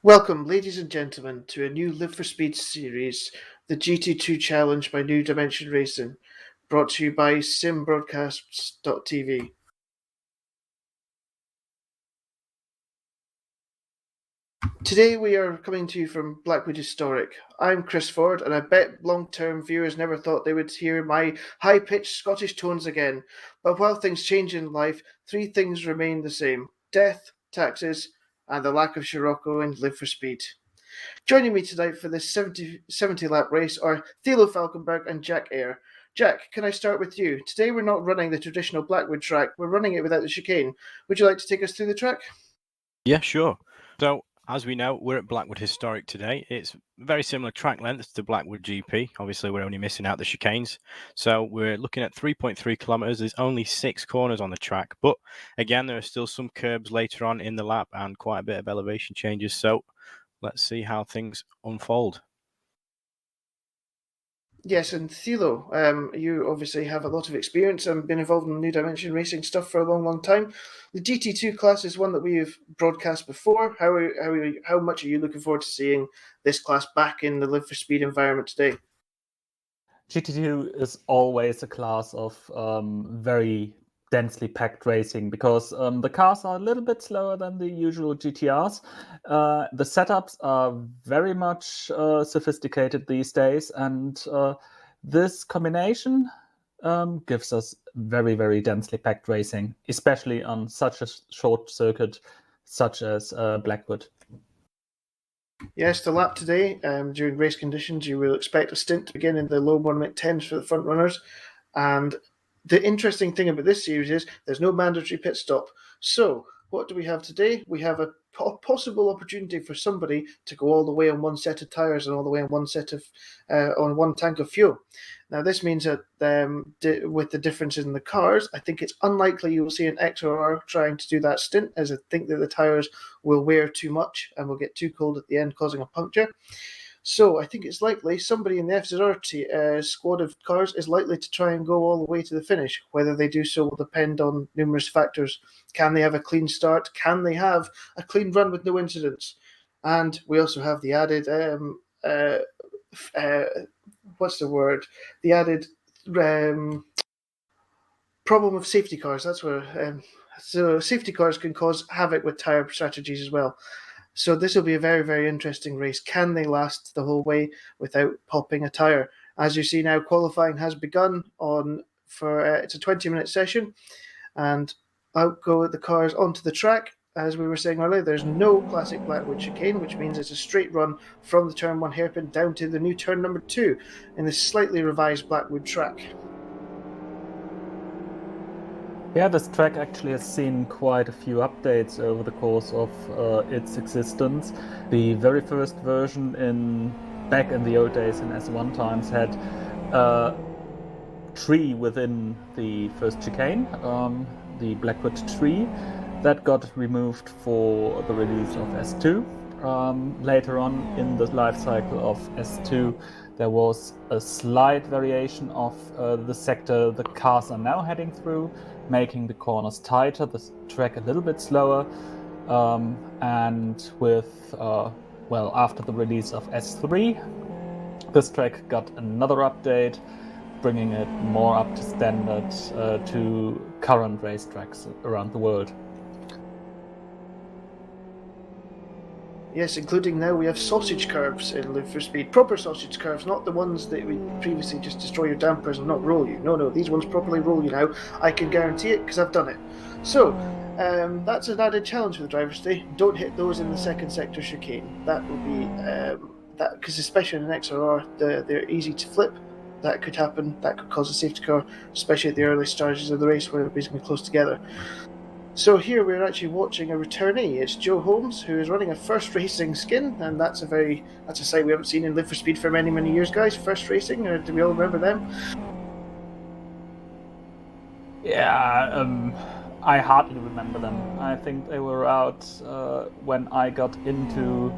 Welcome, ladies and gentlemen, to a new Live for Speed series, the GT2 Challenge by New Dimension Racing, brought to you by simbroadcasts.tv. Today we are coming to you from Blackwood Historic. I'm Chris Ford, and I bet long-term viewers never thought they would hear my high-pitched Scottish tones again. But while things change in life, three things remain the same: death, taxes, and the lack of Scirocco in Live for Speed. Joining me tonight for this 70 lap race are Thilo Falkenberg and Jack Eyre. Jack, can I start with you? Today we're not running the traditional Blackwood track, we're running it without the chicane. Would you like to take us through the track? Yeah, sure. So, as we know, we're at Blackwood Historic today. It's very similar track lengths to Blackwood GP. Obviously, we're only missing out the chicanes. So we're looking at 3.3 kilometres. There's only 6 corners on the track. But again, there are still some curbs later on in the lap and quite a bit of elevation changes. So let's see how things unfold. Yes, and Thilo, you obviously have a lot of experience and been involved in New Dimension Racing stuff for a long, long time. The GT2 class is one that we've broadcast before. How much are you looking forward to seeing this class back in the Live for Speed environment today? GT2 is always a class of very densely packed racing because the cars are a little bit slower than the usual GTRs. The setups are very much sophisticated these days, and this combination gives us very, very densely packed racing, especially on such a short circuit such as Blackwood. Yes, the lap today, during race conditions, you will expect a stint to begin in the low 1-minute 10s for the front runners. And the interesting thing about this series is there's no mandatory pit stop. So what do we have today? We have a possible opportunity for somebody to go all the way on one set of tyres and all the way on one set of on one tank of fuel. Now this means that with the differences in the cars, I think it's unlikely you will see an XRR trying to do that stint, as I think that the tyres will wear too much and will get too cold at the end, causing a puncture. So I think it's likely somebody in the FZR squad of cars is likely to try and go all the way to the finish. Whether they do so will depend on numerous factors. Can they have a clean start? Can they have a clean run with no incidents? And we also have the added, what's the word? The added problem of safety cars. That's where so safety cars can cause havoc with tyre strategies as well. So this will be a very, very interesting race. Can they last the whole way without popping a tyre? As you see now, qualifying has begun it's a 20-minute session, and out go the cars onto the track. As we were saying earlier, there's no classic Blackwood chicane, which means it's a straight run from the turn 1 hairpin down to the new turn number 2 in this slightly revised Blackwood track. Yeah, this track actually has seen quite a few updates over the course of its existence. The very first version back in the old days in S1 times had a tree within the first chicane, the Blackwood tree, that got removed for the release of S2. Later on in the life cycle of S2, there was a slight variation of the sector the cars are now heading through, making the corners tighter, the track a little bit slower, and with, after the release of S3, this track got another update, bringing it more up to standard to current racetracks around the world. Yes, including now we have sausage curves in Live for Speed. Proper sausage curves, not the ones that we previously just destroy your dampers and not roll you. No, these ones properly roll you now. I can guarantee it because I've done it. So, that's an added challenge for the drivers today. Don't hit those in the second sector chicane. That will be, because especially in an XRR, they're easy to flip. That could happen. That could cause a safety car, especially at the early stages of the race where everybody's going to be close together. So here we're actually watching a returnee. It's Joe Holmes, who is running a first racing skin, and that's a sight we haven't seen in Live for Speed for many, many years, guys. First racing, do we all remember them? Yeah, I hardly remember them. I think they were out when I got into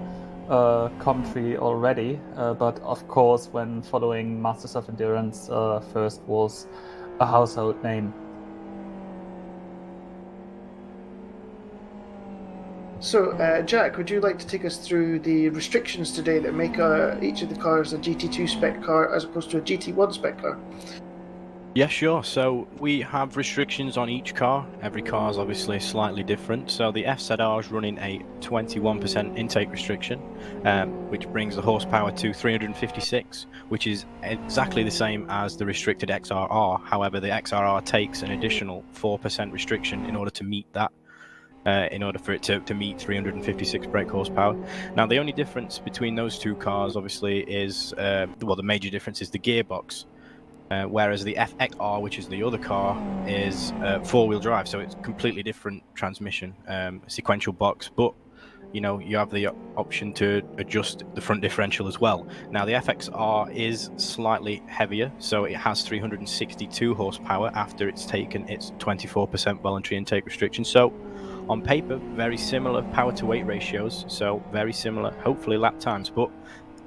commentary already, but of course when following Masters of Endurance first was a household name. So, Jack, would you like to take us through the restrictions today that make each of the cars a GT2 spec car as opposed to a GT1 spec car? Yeah, sure. So we have restrictions on each car. Every car is obviously slightly different. So the FZR is running a 21% intake restriction, which brings the horsepower to 356, which is exactly the same as the restricted XRR. However, the XRR takes an additional 4% restriction in order to meet that. In order for it to meet 356 brake horsepower. Now, the only difference between those two cars, obviously, is the major difference is the gearbox. Whereas the FXR, which is the other car, is four-wheel drive, so it's completely different transmission, sequential box. But you have the option to adjust the front differential as well. Now the FXR is slightly heavier, so it has 362 horsepower after it's taken its 24% voluntary intake restriction. So on paper, very similar power to weight ratios, so very similar, hopefully, lap times. But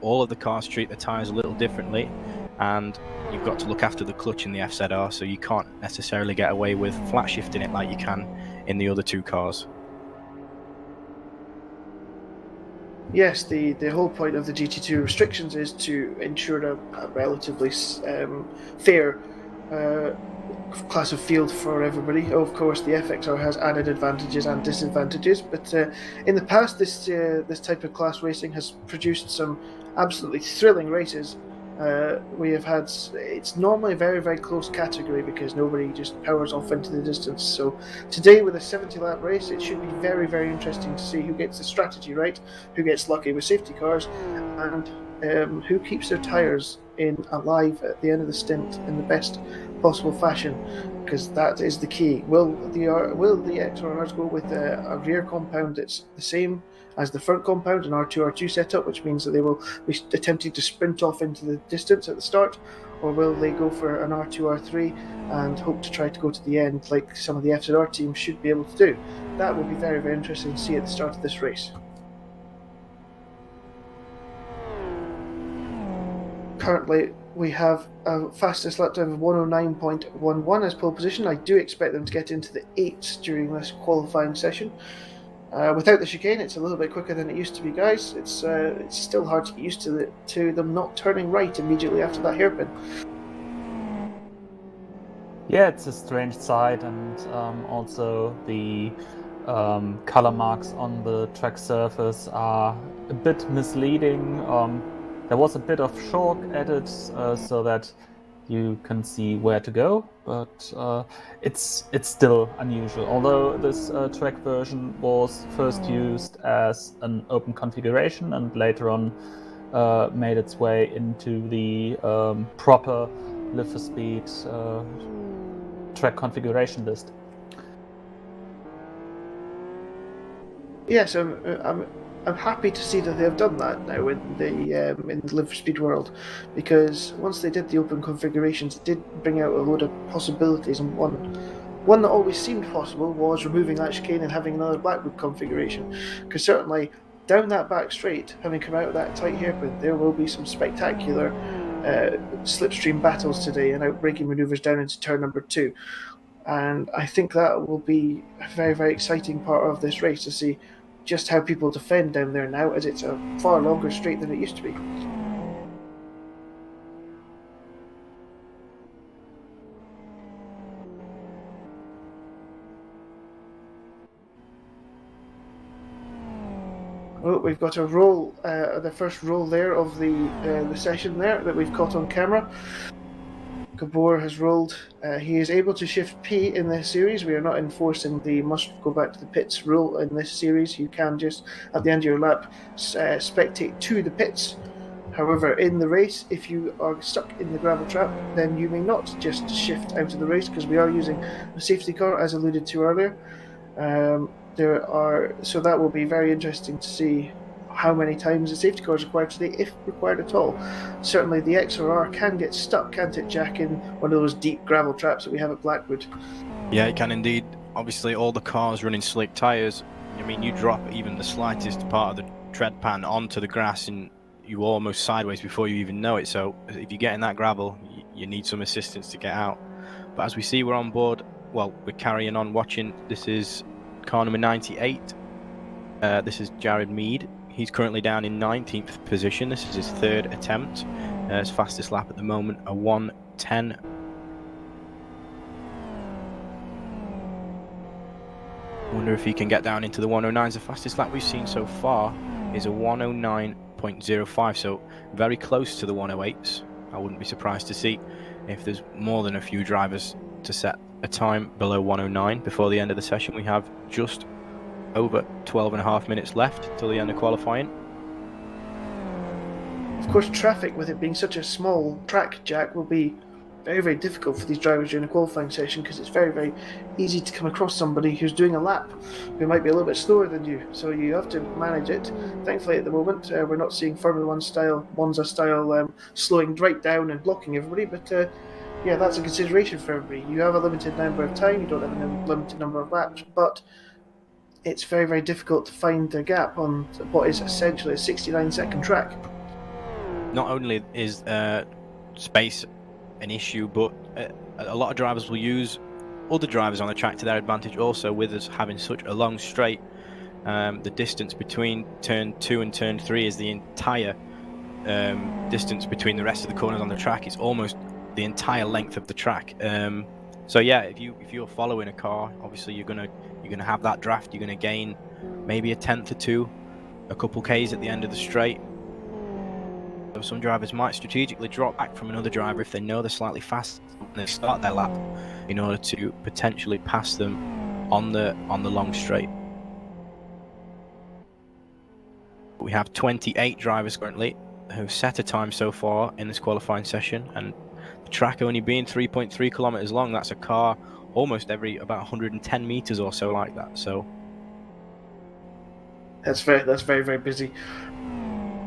all of the cars treat the tyres a little differently, and you've got to look after the clutch in the FZR, so you can't necessarily get away with flat shifting it like you can in the other two cars. Yes, the whole point of the GT2 restrictions is to ensure a relatively fair class of field for everybody. Of course, the FXR has added advantages and disadvantages, but in the past, this type of class racing has produced some absolutely thrilling races. We have had, it's normally a very, very close category because nobody just powers off into the distance. So today with a 70-lap race, it should be very, very interesting to see who gets the strategy right, who gets lucky with safety cars, and who keeps their tyres alive at the end of the stint in the best possible fashion, because that is the key. Will the XRRs go with a rear compound that's the same as the front compound, an R2-R2 setup, which means that they will be attempting to sprint off into the distance at the start, or will they go for an R2-R3 and hope to try to go to the end like some of the FZR teams should be able to do? That will be very, very interesting to see at the start of this race. Currently, we have a fastest lap time of 109.11 as pole position. I do expect them to get into the 8s during this qualifying session. Without the chicane, it's a little bit quicker than it used to be, guys. It's still hard to get used to them not turning right immediately after that hairpin. Yeah, it's a strange sight, and also the color marks on the track surface are a bit misleading. There was a bit of chalk added so that you can see where to go, but it's still unusual. Although this track version was first used as an open configuration and later on made its way into the proper Live for Speed track configuration list. Yes, I'm happy to see that they've done that now in the Live for Speed world, because once they did the open configurations, it did bring out a load of possibilities, and one that always seemed possible was removing that chicane and having another Blackwood configuration, because certainly down that back straight, having come out of that tight hairpin, there will be some spectacular slipstream battles today and outbraking manoeuvres down into turn number 2. And I think that will be a very, very exciting part of this race, to see just how people defend down there now, as it's a far longer straight than it used to be. Well, we've got a roll, the first roll there of the session there that we've caught on camera. Gabor has rolled. He is able to shift P in this series. We are not enforcing the must go back to the pits rule in this series. You can just, at the end of your lap, spectate to the pits. However, in the race, if you are stuck in the gravel trap, then you may not just shift out of the race, because we are using a safety car, as alluded to earlier. So that will be very interesting to see how many times the safety car is required today, if required at all. Certainly the XRR can get stuck, can't it, Jack, in one of those deep gravel traps that we have at Blackwood? Yeah, it can indeed. Obviously, all the cars running slick tyres, I mean, you drop even the slightest part of the tread pan onto the grass and you're almost sideways before you even know it. So if you get in that gravel, you need some assistance to get out. But as we see, we're on board. Well, we're carrying on watching. This is car number 98. This is Jared Mead. He's currently down in 19th position. This is his third attempt. His fastest lap at the moment, a 1:10. Wonder if he can get down into the 109s. The fastest lap we've seen so far is a 109.05, so very close to the 108s. I wouldn't be surprised to see if there's more than a few drivers to set a time below 109 before the end of the session. We have just over 12.5 minutes left till the end of qualifying. Of course, traffic, with it being such a small track, Jack, will be very, very difficult for these drivers during a qualifying session, because it's very, very easy to come across somebody who's doing a lap who might be a little bit slower than you. So you have to manage it. Thankfully, at the moment, we're not seeing Formula One style, Monza style, slowing right down and blocking everybody. But yeah, that's a consideration for everybody. You have a limited number of time. You don't have a limited number of laps, but it's very, very difficult to find a gap on what is essentially a 69-second track. Not only is space an issue, but a lot of drivers will use other drivers on the track to their advantage also. With us having such a long straight, the distance between turn 2 and turn 3 is the entire distance between the rest of the corners on the track. It's almost the entire length of the track. So yeah, if you're following a car, obviously you're gonna have that draft. You're gonna gain maybe a tenth or two, a couple Ks at the end of the straight. So some drivers might strategically drop back from another driver if they know they're slightly fast and they start their lap in order to potentially pass them on the long straight. We have 28 drivers currently who've set a time so far in this qualifying session, and the track only being 3.3 kilometers long, that's a car almost every about 110 meters or so, like that. So that's very, very busy.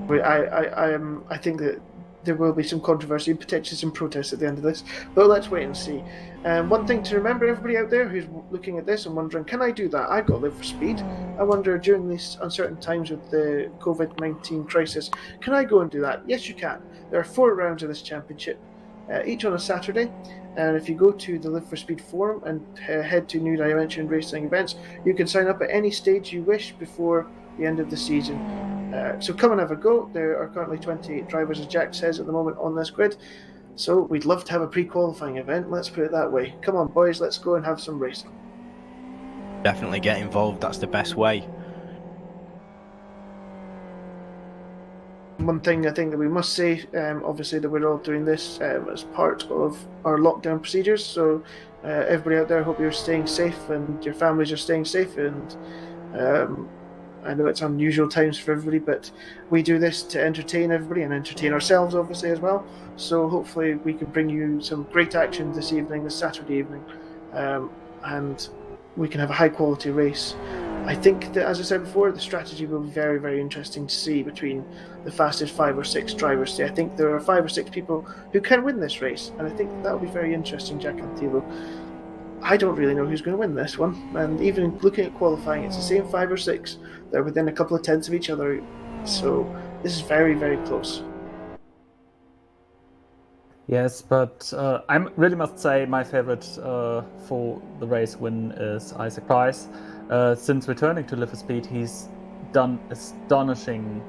I think that there will be some controversy and potentially some protests at the end of this, but let's wait and see. One thing to remember, everybody out there who's looking at this and wondering, can I do that? I've got Live for Speed. I wonder, during these uncertain times with the COVID-19 crisis, can I go and do that? Yes, you can. There are 4 rounds of this championship, each on a Saturday, and if you go to the Live for Speed forum and head to New Dimension Racing events, you can sign up at any stage you wish before the end of the season. So come and have a go. There are currently 28 drivers, as Jack says, at the moment on this grid. So we'd love to have a pre-qualifying event, let's put it that way. Come on, boys, let's go and have some racing. Definitely get involved, that's the best way. One thing I think that we must say, obviously, that we're all doing this as part of our lockdown procedures. So everybody out there, I hope you're staying safe and your families are staying safe. And I know it's unusual times for everybody, but we do this to entertain everybody and entertain ourselves, obviously, as well. So hopefully we can bring you some great action this evening, this Saturday evening, and we can have a high-quality race. I think that, as I said before, the strategy will be very, very interesting to see between the fastest 5 or 6 drivers. I think there are 5 or 6 people who can win this race, and I think that will be very interesting, Jack and Thilo. I don't really know who's going to win this one, and even looking at qualifying, it's the same 5 or 6. They're within a couple of tenths of each other, so this is very, very close. Yes, but I really must say my favorite for the race win is Isaac Price. Since returning to Live for Speed, he's done astonishing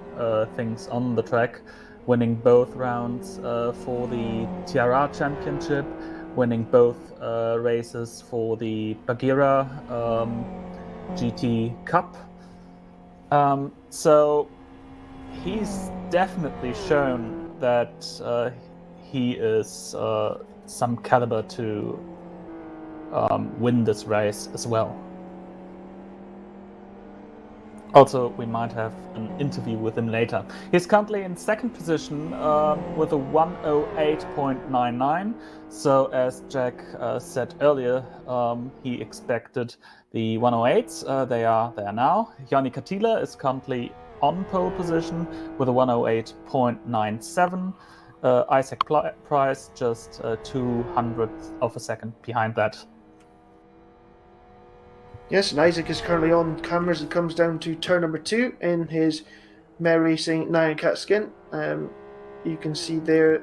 things on the track, winning both rounds for the TRR Championship, winning both races for the Bagheera GT Cup. So he's definitely shown that he is some caliber to win this race as well. Also, we might have an interview with him later. He's currently in 2nd position with a 108.99. So as Jack said earlier, he expected the 108s. They are there now. Yanni Katila is currently on pole position with a 108.97. Isaac Price just 200th of a second behind that. Yes, and Isaac is currently on camera as he comes down to turn number 2 in his Mare Racing Nyan Cat skin. You can see there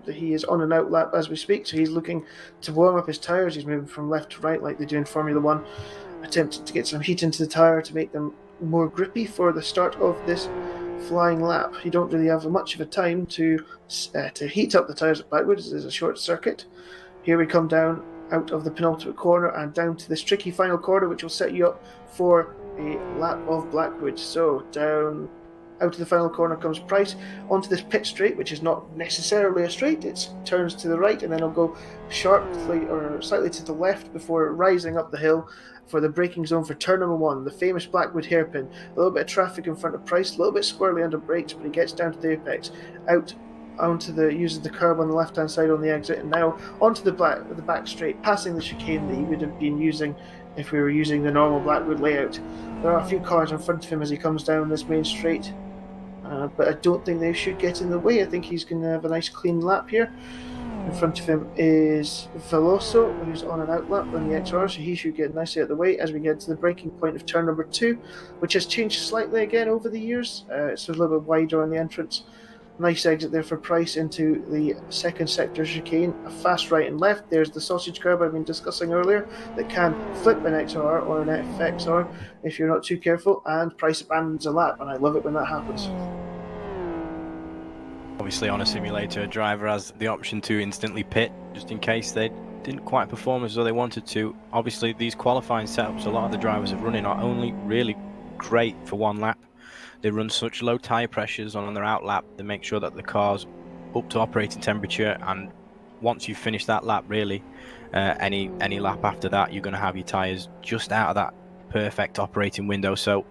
that he is on an out lap as we speak, so he's looking to warm up his tyres. He's moving from left to right like they do in Formula 1, attempting to get some heat into the tyre to make them more grippy for the start of this flying lap. You don't really have much of a time to heat up the tyres at Blackwood. This is a short circuit. Here we come down out of the penultimate corner and down to this tricky final corner, which will set you up for a lap of Blackwood. So down out of the final corner comes Price onto this pit straight, which is not necessarily a straight. It turns to the right and then it'll go sharply or slightly to the left before rising up the hill for the braking zone for turn number 1, the famous Blackwood hairpin. A little bit of traffic in front of Price, a little bit squirrely under brakes, but he gets down to the apex, out onto uses the curb on the left hand side on the exit, and now onto the back straight, passing the chicane that he would have been using if we were using the normal Blackwood layout. There are a few cars in front of him as he comes down this main straight, but I don't think they should get in the way. I think he's going to have a nice clean lap here. In front of him is Veloso, who's on an outlap on the XR, so he should get nicely out of the way as we get to the braking point of turn number 2, which has changed slightly again over the years. It's a little bit wider on the entrance. Nice exit there for Price into the second sector chicane. A fast right and left. There's the sausage curb I've been discussing earlier that can flip an XR or an FXR if you're not too careful, and Price abandons a lap, and I love it when that happens. Obviously on a simulator, a driver has the option to instantly pit just in case they didn't quite perform as though they wanted to. Obviously these qualifying setups a lot of the drivers are running are only really great for one lap. They run such low tyre pressures on their outlap, they make sure that the car's up to operating temperature, and once you finish that lap really, any lap after that you're going to have your tyres just out of that perfect operating window. So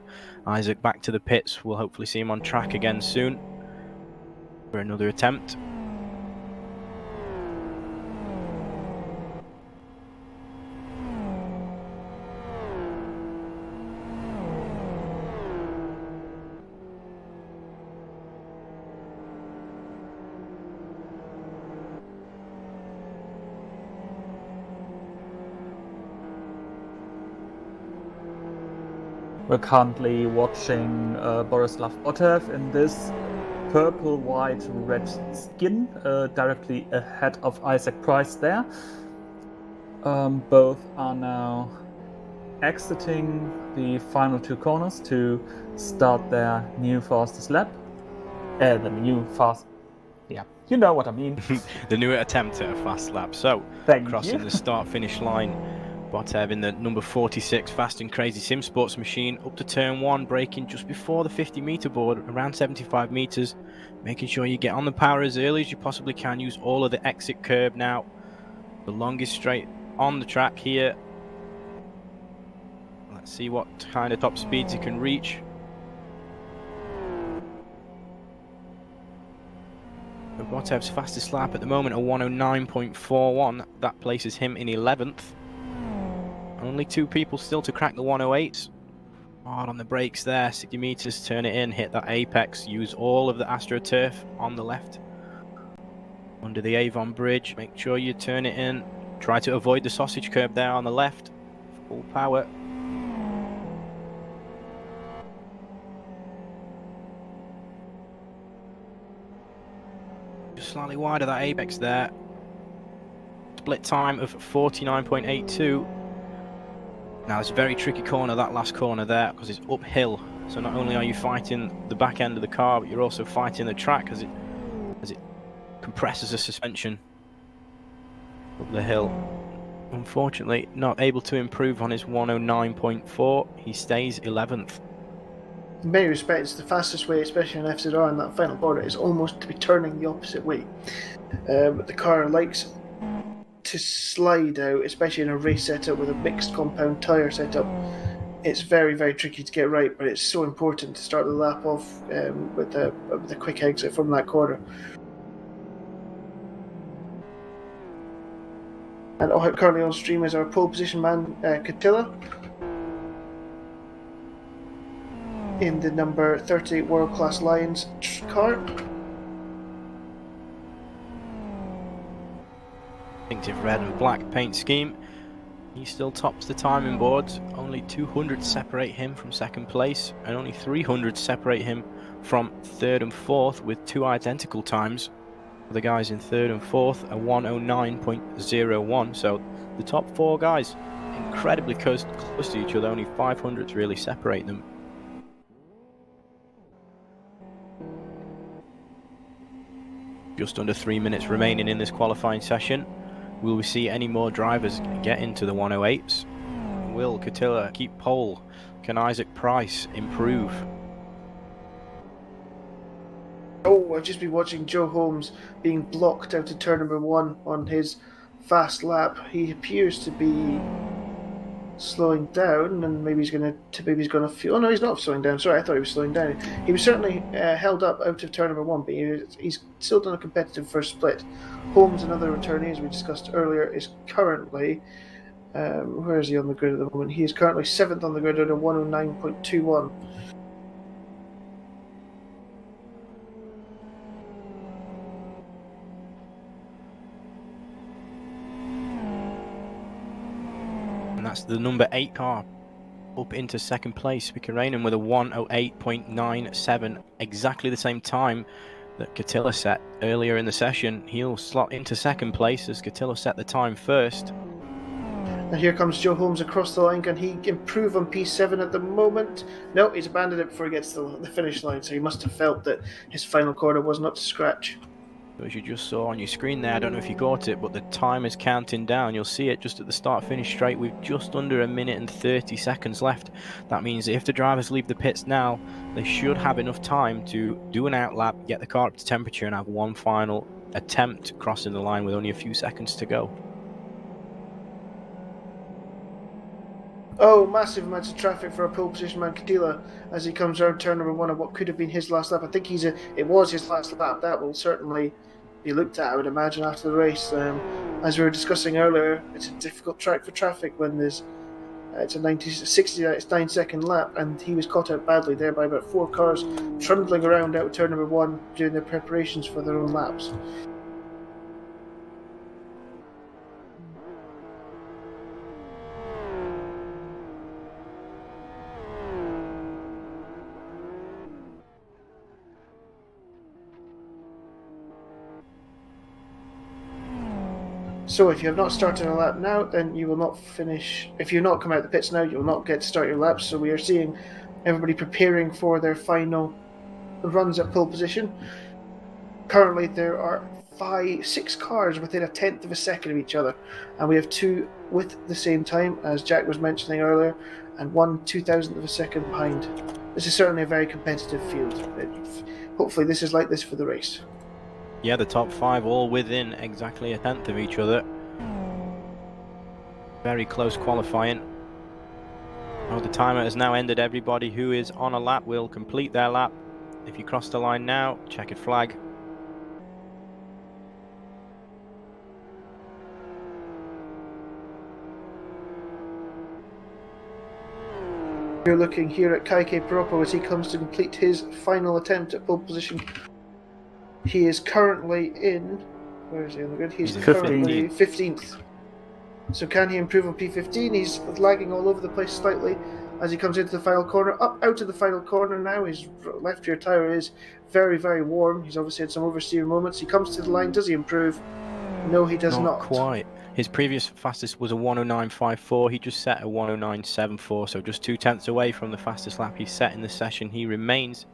Isaac back to the pits. We'll hopefully see him on track again soon for another attempt. We're currently watching Borislav Otev in this purple, white, red skin directly ahead of Isaac Price there. Both are now exiting the final 2 corners to start their new fastest lap. Yeah, you know what I mean. The new attempt at a fast lap. So, crossing the start-finish line, Botev in the number 46 Fast and Crazy Sim Sports machine up to turn 1, braking just before the 50-meter board, around 75 meters, making sure you get on the power as early as you possibly can. Use all of the exit curb now. The longest straight on the track here. Let's see what kind of top speeds you can reach. Botev's fastest lap at the moment, a 109.41. That places him in 11th. Only 2 people still to crack the 108. Hard on the brakes there, 60 meters, turn it in, hit that apex, use all of the AstroTurf on the left. Under the Avon bridge, make sure you turn it in. Try to avoid the sausage curb there on the left. Full power. Just slightly wide of that apex there. Split time of 49.82. Now it's a very tricky corner, that last corner there, because it's uphill. So not only are you fighting the back end of the car, but you're also fighting the track as it compresses the suspension up the hill. Unfortunately, not able to improve on his 109.4. He stays 11th. In many respects, the fastest way, especially on FZR in that final corner, is almost to be turning the opposite way. But the car likes to slide out, especially in a race setup with a mixed compound tyre setup. It's very, very tricky to get right, but it's so important to start the lap off with a quick exit from that corner. And currently on stream is our pole position man, Catilla, in the number 30 World Class Lions car. Distinctive red and black paint scheme. He still tops the timing boards. Only 200 separate him from second place, and only 300 separate him from third and fourth, with 2 identical times. The guys in third and fourth are 109.01. So the top 4 guys incredibly close to each other. Only 500 really separate them. Just under 3 minutes remaining in this qualifying session. Will we see any more drivers get into the 108s? Will Catilla keep pole? Can Isaac Price improve? Oh, I've just been watching Joe Holmes being blocked out of turn number 1 on his fast lap. He appears to be slowing down, and maybe he's going to feel. Oh no, he's not slowing down. Sorry, I thought he was slowing down. He was certainly held up out of turn number 1, but he's still done a competitive first split. Holmes, another returnee, as we discussed earlier, is currently. Where is he on the grid at the moment? He is currently 7th on the grid at a 109.21. And that's the number 8 car up into second place. Spikarainen with a 108.97, exactly the same time that Catilla set earlier in the session. He'll slot into second place as Catilla set the time first. And here comes Joe Holmes across the line. Can he improve on P7 at the moment? No, he's abandoned it before he gets to the finish line, so he must have felt that his final corner was not to scratch. As you just saw on your screen there, I don't know if you got it, but the time is counting down. You'll see it just at the start-finish straight with just under 1 minute and 30 seconds left. That means if the drivers leave the pits now, they should have enough time to do an outlap, get the car up to temperature, and have one final attempt crossing the line with only a few seconds to go. Oh, massive amounts of traffic for a pole position man Cadilla as he comes around turn number 1 of what could have been his last lap. I think it was his last lap. That will certainly be looked at, I would imagine, after the race. As we were discussing earlier, it's a difficult track for traffic when there's it's a 69-second lap, and he was caught out badly there by about 4 cars trundling around out of turn number 1 doing their preparations for their own laps. So if you have not started a lap now, then you will not finish. If you not come out of the pits now, you will not get to start your laps. So we are seeing everybody preparing for their final runs at pole position. Currently, there are 6 cars within a tenth of a second of each other, and we have 2 with the same time, as Jack was mentioning earlier, and 1 2,000th of a second behind. This is certainly a very competitive field. Hopefully, this is like this for the race. Yeah, the top 5 all within exactly a tenth of each other. Very close qualifying. Oh, the timer has now ended. Everybody who is on a lap will complete their lap. If you cross the line now, checkered flag. You're looking here at Kaike Propo as he comes to complete his final attempt at pole position. He is currently in. Where is he on the grid? He's currently 15th. So can he improve on P15? He's lagging all over the place slightly as he comes into the final corner. Out of the final corner now. His left rear tyre is very, very warm. He's obviously had some oversteer moments. He comes to the line. Does he improve? No, he does not. Not quite. His previous fastest was a 109.54. He just set a 109.74, so just 2 tenths away from the fastest lap he set in the session. He remains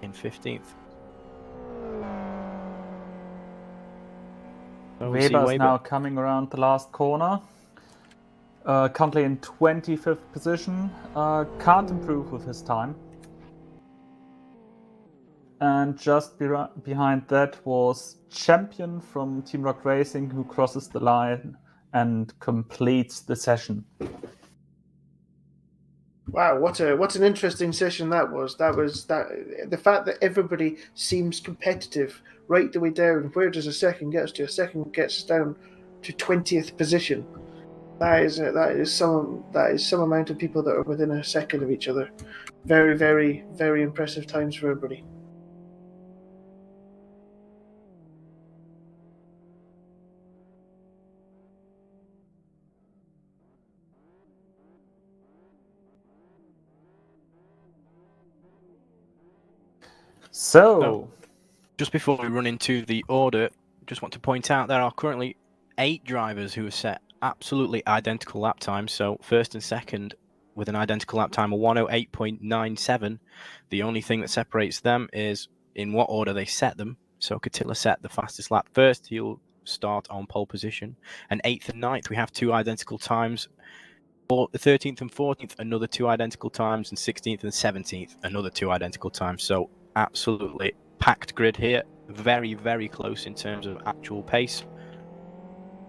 in 15th. Weber is now coming around the last corner. Currently in 25th position. Can't improve with his time. And just behind that was Champion from Team Rock Racing, who crosses the line and completes the session. Wow, what an interesting session that was. The fact that everybody seems competitive right the way down. Where does a second get us to? A second gets us down to 20th position. That is some amount of people that are within a second of each other. Very, very, very impressive times for everybody. So, just before we run into the order, just want to point out there are currently 8 drivers who have set absolutely identical lap times. So first and second with an identical lap time of 108.97. The only thing that separates them is in what order they set them. So Catilla set the fastest lap first. He'll start on pole position. And 8th and 9th, we have 2 identical times. For the 13th and 14th, another 2 identical times. And 16th and 17th, another 2 identical times. So absolutely packed grid here. Very, very close in terms of actual pace.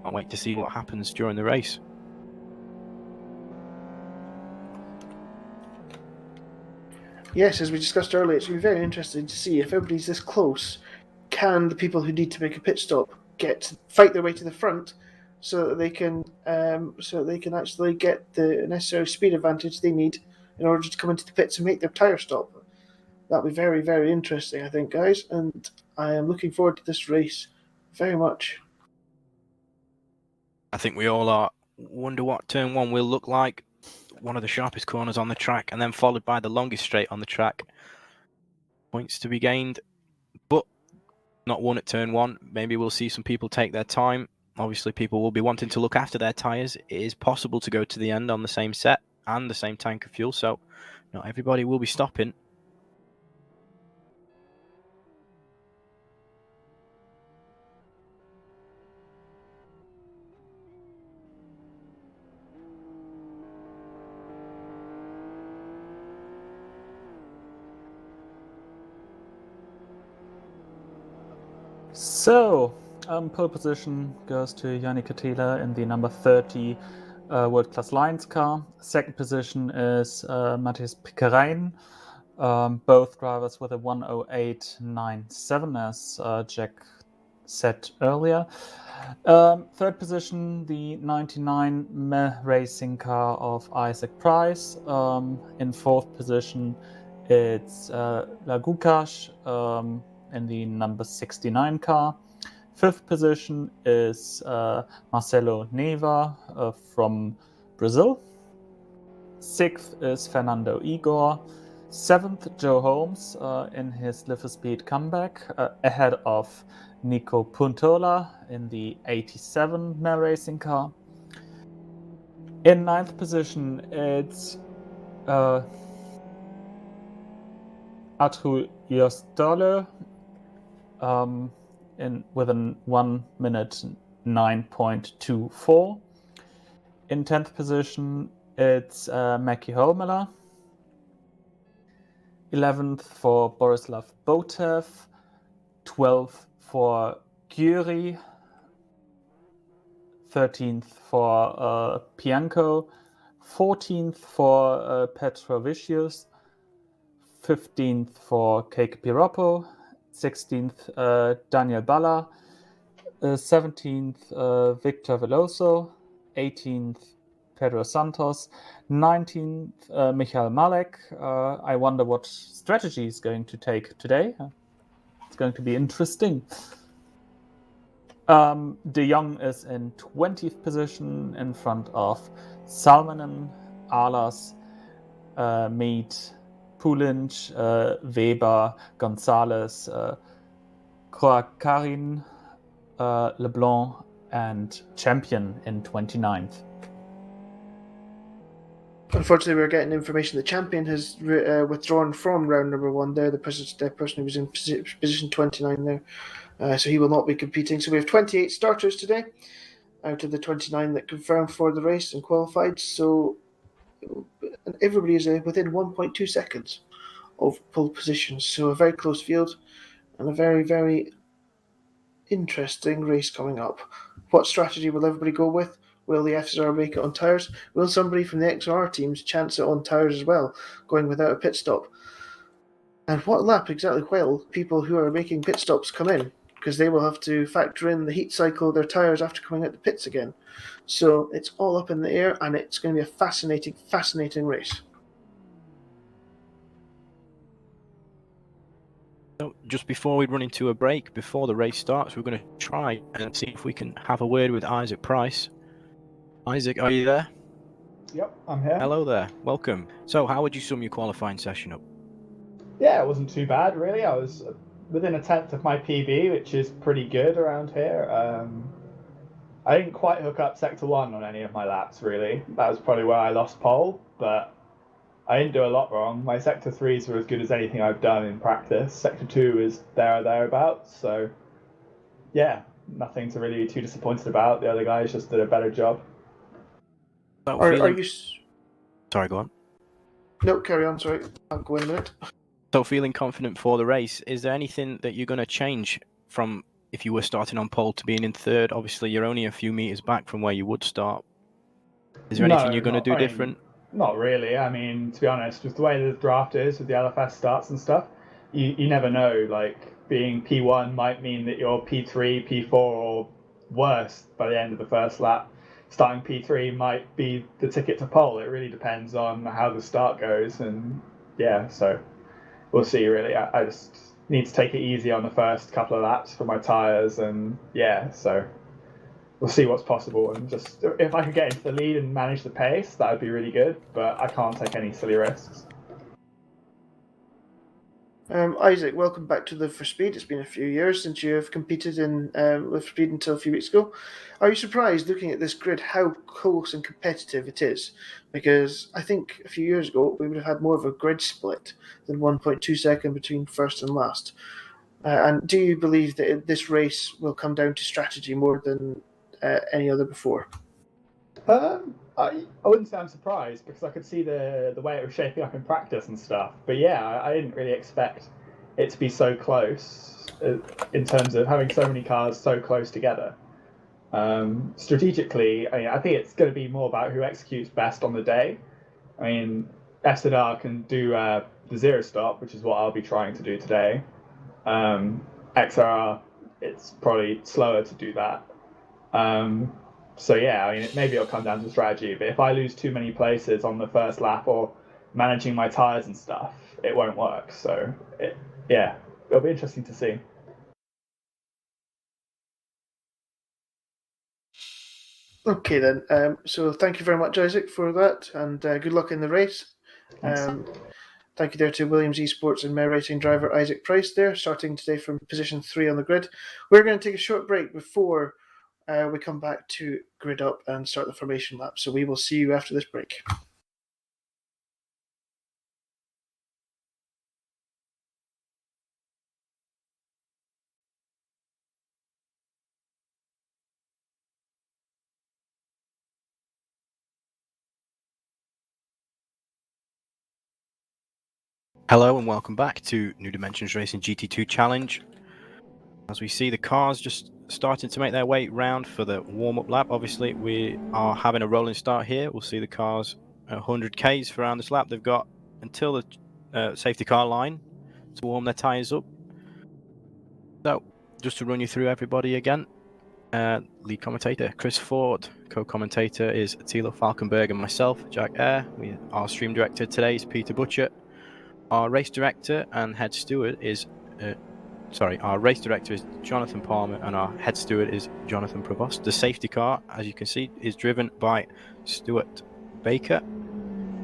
Can't wait to see what happens during the race. Yes, as we discussed earlier, it's going to be very interesting to see if everybody's this close. Can the people who need to make a pit stop fight their way to the front, so that they can actually get the necessary speed advantage they need in order to come into the pits and make their tyre stop? That'll be very, very interesting, I think, guys, and I am looking forward to this race very much. I think we all are. Wonder what turn 1 will look like. One of the sharpest corners on the track, and then followed by the longest straight on the track. Points to be gained, but not one at turn 1. Maybe we'll see some people take their time. Obviously, people will be wanting to look after their tyres. It is possible to go to the end on the same set and the same tank of fuel, so not everybody will be stopping. So, pole position goes to Yannick Catilla in the number 30 World Class Lions car. Second position is Matthias Pickerain. Both drivers with a 1:08.97, as Jack said earlier. Third position, the 99 Meh Racing car of Isaac Price. In fourth position, it's Lagukash in the number 69 car. Fifth position is Marcelo Neva from Brazil. Sixth is Fernando Igor. Seventh, Joe Holmes in his Live for Speed comeback, ahead of Nico Puntola in the 87 Meh Racing car. In ninth position, it's Artur Jostole with a 1 minute 9.24. In 10th position, it's Maki Holmela. 11th for Borislav Botev. 12th for Gyuri. 13th for Pianco. 14th for Petrovicius. 15th for Keiko Piroppo. 16th Daniel Balla. 17th Victor Veloso. 18th Pedro Santos. 19th Michael Malek. I wonder what strategy he's going to take today. It's going to be interesting. De Jong is in 20th position in front of Salmanen, Alas, Mead, Pulinc, Weber, Gonzalez, Karin, Leblanc, and Champion in 29th. Unfortunately, we're getting information the Champion has withdrawn from round number 1 there, the person who was in position 29 there. So he will not be competing. So we have 28 starters today out of the 29 that confirmed for the race and qualified. So everybody is within 1.2 seconds of pole positions. So a very close field and a very, very interesting race coming up. What strategy will everybody go with? Will the FSR make it on tyres? Will somebody from the XR teams chance it on tyres as well, going without a pit stop? And what lap exactly will people who are making pit stops come in? Because they will have to factor in the heat cycle of their tyres after coming out the pits again. So it's all up in the air, and it's going to be a fascinating, fascinating race. So just before we run into a break, before the race starts, we're going to try and see if we can have a word with Isaac Price. Isaac, are you there? Yep, I'm here. Hello there, welcome. So how would you sum your qualifying session up? Yeah, it wasn't too bad, really. I was within a tenth of my PB, which is pretty good around here. I didn't quite hook up Sector 1 on any of my laps, really. That was probably where I lost pole, but I didn't do a lot wrong. My sector 3s were as good as anything I've done in practice. Sector 2 is there or thereabouts, so yeah, nothing to really be too disappointed about. The other guys just did a better job. So Are feeling... you? Sorry, go on. No, carry on. Sorry, I'll go in a minute. So feeling confident for the race, is there anything that you're going to change from if you were starting on pole to being in third? Obviously, you're only a few meters back from where you would start. Is there anything you're going to do different? Not really. I mean, to be honest, with the way the draft is, with the LFS starts and stuff, you never know. Like, being P1 might mean that you're P3, P4, or worse by the end of the first lap. Starting P3 might be the ticket to pole. It really depends on how the start goes, and yeah, so we'll see, really. I just need to take it easy on the first couple of laps for my tyres, and yeah, so we'll see what's possible. And just if I could get into the lead and manage the pace, that would be really good, but I can't take any silly risks. Isaac, welcome back to the For Speed. It's been a few years since you have competed in with Speed until a few weeks ago. Are you surprised, looking at this grid, how close and competitive it is? Because I think a few years ago we would have had more of a grid split than 1.2 seconds between first and last. And do you believe that this race will come down to strategy more than any other before? I wouldn't say I'm surprised, because I could see the way it was shaping up in practice and stuff. But yeah, I didn't really expect it to be so close in terms of having so many cars so close together. Strategically, I think it's going to be more about who executes best on the day. I mean, S&R can do the zero stop, which is what I'll be trying to do today. XR, it's probably slower to do that. So yeah, I mean, maybe it'll come down to strategy, but if I lose too many places on the first lap or managing my tyres and stuff, it won't work. So yeah, it'll be interesting to see. Okay then. So thank you very much, Isaac, for that, and good luck in the race. Thank you there to Williams Esports and Mare Racing driver Isaac Price there, starting today from position 3 on the grid. We're going to take a short break before we come back to grid up and start the formation lap. So we will see you after this break. Hello and welcome back to New Dimension Racing GT2 Challenge. As we see the cars just starting to make their way round for the warm-up lap. Obviously we are having a rolling start here. We'll see the cars at 100 k's for around this lap. They've got until the safety car line to warm their tyres up. So just to run you through everybody again. Lead commentator Chris Ford, co-commentator is Thilo, Falkenberg and myself, Jack Eyre. Our stream director today is Peter Butcher. Our race director and head steward is our race director is Jonathan Palmer and our head steward is Jonathan Provost. The safety car, as you can see, is driven by Stuart Baker.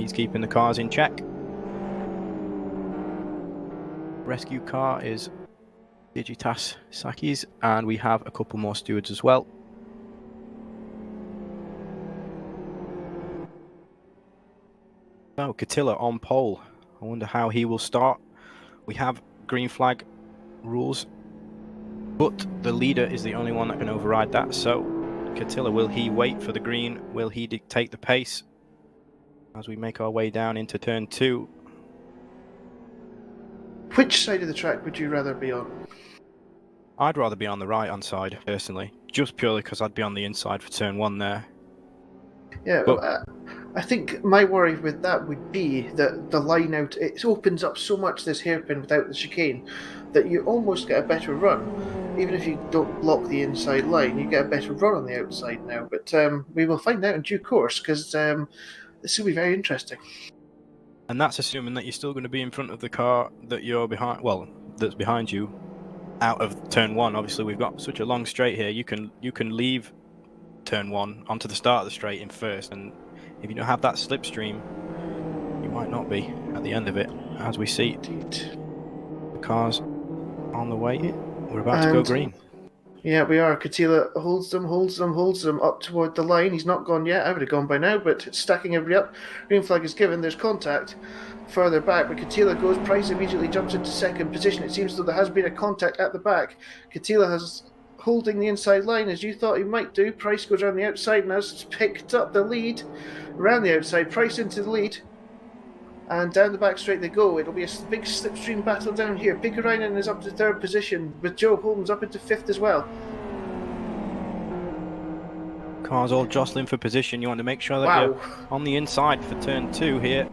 He's keeping the cars in check. Rescue car is Digitas Sakis, and we have a couple more stewards as well. So Catilla on pole. I wonder how he will start. We have green flag rules, but the leader is the only one that can override that. So Catilla, will he wait for the green? Will he dictate the pace as we make our way down into turn 2? Which side of the track would you rather be on? I'd rather be on the right-hand side, personally, just purely because I'd be on the inside for turn 1 there. Yeah, but I think my worry with that would be that the line out, it opens up so much this hairpin without the chicane that you almost get a better run. Even if you don't block the inside line, you get a better run on the outside now. But we will find out in due course, because this will be very interesting. And that's assuming that you're still going to be in front of the car that you're behind, well, that's behind you, out of turn 1. Obviously, we've got such a long straight here. You can leave turn 1 onto the start of the straight in first, and if you don't have that slipstream, you might not be at the end of it. As we see, the cars on the way, we're about to go green. Yeah, we are. Katila holds them up toward the line. He's not gone yet. I would have gone by now, but stacking everybody up. Green flag is given. There's contact further back, but Katila goes. Price immediately jumps into second position. It seems though there has been a contact at the back. Katila has holding the inside line as you thought he might do. Price goes around the outside and has picked up the lead around the outside. Price into the lead. And down the back straight they go. It'll be a big slipstream battle down here. Pikkarainen is up to third position, with Joe Holmes up into fifth as well. Cars all jostling for position. You want to make sure that you're on the inside for turn 2 here.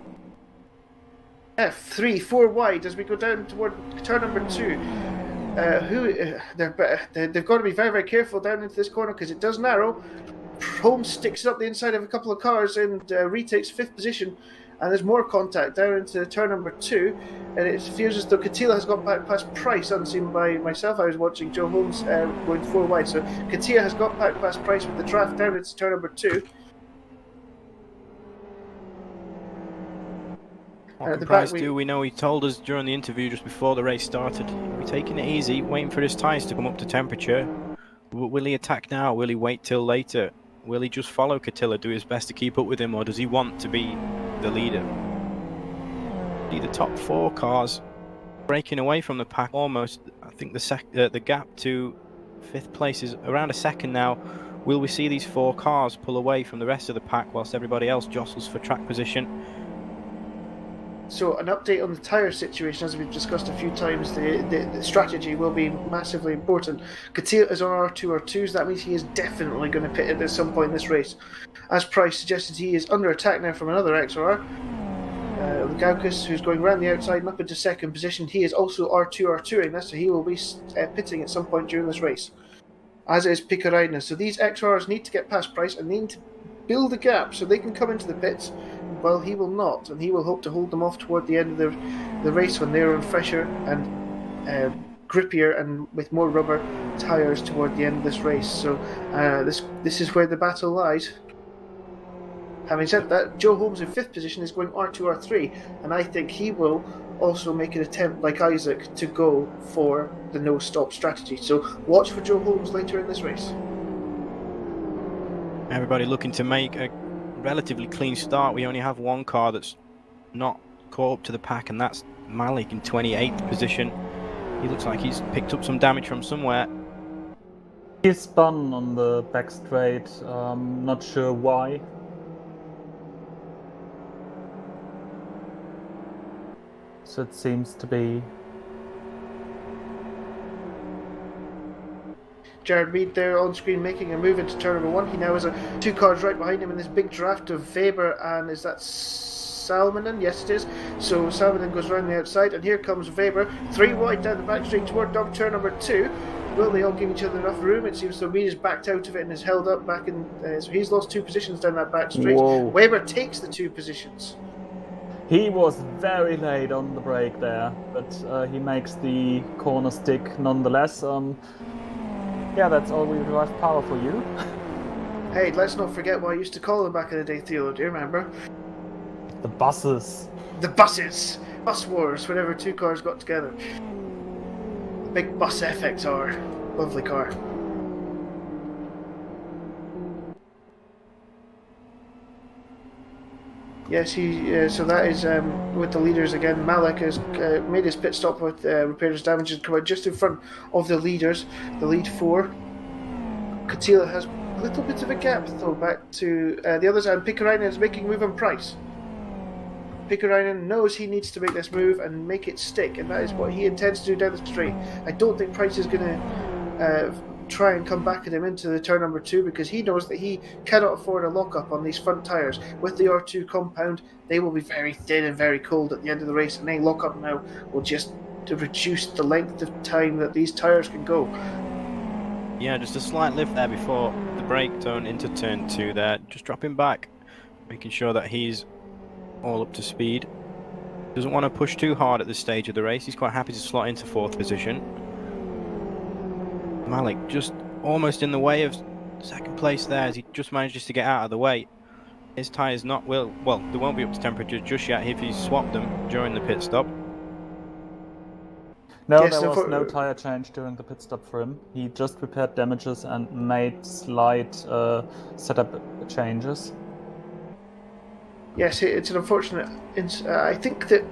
F3, 4 wide as we go down toward turn number 2. They've got to be very, very careful down into this corner because it does narrow. Holmes sticks up the inside of a couple of cars and retakes fifth position. And there's more contact down into turn number 2, and it feels as though Katila has got back past Price, unseen by myself. I was watching Joe Holmes going 4 wide, so Katila has got back past Price with the draft down into turn number 2. What can Price do? We know he told us during the interview just before the race started, we're taking it easy, waiting for his tyres to come up to temperature. Will he attack now? Will he wait till later? Will he just follow Katila, do his best to keep up with him, or does he want to be the leader? The top 4 cars breaking away from the pack almost. I think the gap to 5th place is around a second now. Will we see these 4 cars pull away from the rest of the pack whilst everybody else jostles for track position? So an update on the tyre situation, as we've discussed a few times, the strategy will be massively important. Katila is on R2 R2s, that means he is definitely going to pit at some point in this race. As Price suggested, he is under attack now from another XR. Gaukus, who's going around the outside and up into second position, he is also R2 R2ing this, so he will be pitting at some point during this race. As is Pikkarainen. So these XRs need to get past Price and need to build a gap so they can come into the pits. Well, he will not, and he will hope to hold them off toward the end of the race when they're on fresher and grippier and with more rubber tyres toward the end of this race. So this is where the battle lies. Having said that, Joe Holmes in 5th position is going R2, R3, and I think he will also make an attempt, like Isaac, to go for the no-stop strategy. So watch for Joe Holmes later in this race. Everybody looking to make a relatively clean start. We only have 1 car that's not caught up to the pack, and that's Malik in 28th position. He looks like he's picked up some damage from somewhere. He spun on the back straight, not sure why. So it seems to be... Jared Reed there on screen making a move into turn number 1. He now has 2 cars right behind him in this big draft of Weber and is that Salmonen? Yes, it is. So Salmonen goes around the outside, and here comes Weber, 3 wide down the back straight toward turn number 2. Will they all give each other enough room? It seems Reed is backed out of it and is held up back in. So he's lost 2 positions down that back straight. Whoa. Weber takes the 2 positions. He was very late on the brake there, but he makes the corner stick nonetheless. Yeah, that's all-wheel drive power for you. Hey, let's not forget what I used to call them back in the day, Thilo. Do you remember? The buses. The buses! Bus wars, whenever 2 cars got together. The big bus FXR. Lovely car. Yes, so that is with the leaders again. Malik has made his pit stop with repaired his damage and come out just in front of the leaders, the lead 4. Katila has a little bit of a gap though back to the others, and Pikkarainen is making a move on Price. Pikkarainen knows he needs to make this move and make it stick, and that is what he intends to do down the straight. I don't think Price is going to try and come back at him into the turn number 2 because he knows that he cannot afford a lockup on these front tyres. With the R2 compound, they will be very thin and very cold at the end of the race, and any lockup now will just reduce the length of time that these tyres can go. Yeah, just a slight lift there before the brake turn into turn 2 there. Just dropping back, making sure that he's all up to speed. Doesn't want to push too hard at this stage of the race. He's quite happy to slot into 4th position. Malik just almost in the way of 2nd place there as he just manages to get out of the way. His tyres not well, they won't be up to temperature just yet if he's swapped them during the pit stop. No, Yes, there was no tyre change during the pit stop for him. He just repaired damages and made slight setup changes. Yes, it's an unfortunate. I think that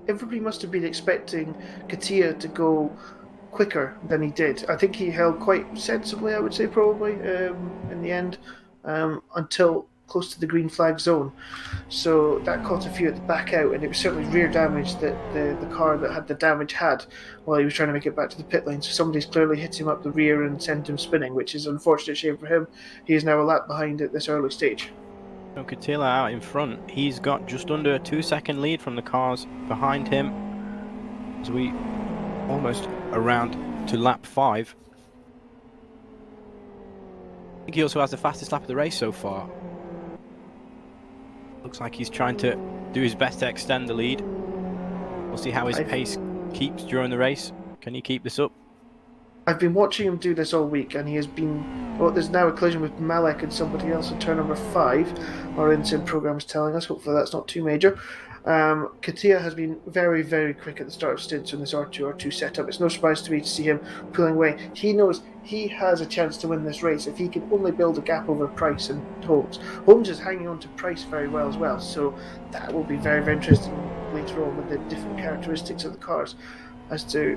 everybody must have been expecting Katia to go quicker than he did. I think he held quite sensibly, I would say, probably in the end, until close to the green flag zone. So that caught a few at the back out, and it was certainly rear damage that the car that had the damage had while he was trying to make it back to the pit lane. So somebody's clearly hit him up the rear and sent him spinning, which is an unfortunate shame for him. He is now a lap behind at this early stage. So Katila out in front. He's got just under a 2-second lead from the cars behind him. As we almost around to lap 5. I think he also has the fastest lap of the race so far. Looks like he's trying to do his best to extend the lead. We'll see how his pace keeps during the race. Can he keep this up? I've been watching him do this all week, and he has been. Well, there's now a collision with Malek and somebody else in turn number 5. Our in-sim program is telling us. Hopefully, that's not too major. Katia has been very, very quick at the start of stints on this R2 setup. It's no surprise to me to see him pulling away. He knows he has a chance to win this race if he can only build a gap over Price and Holmes. Holmes is hanging on to Price very well as well, so that will be very, very interesting later on with the different characteristics of the cars as to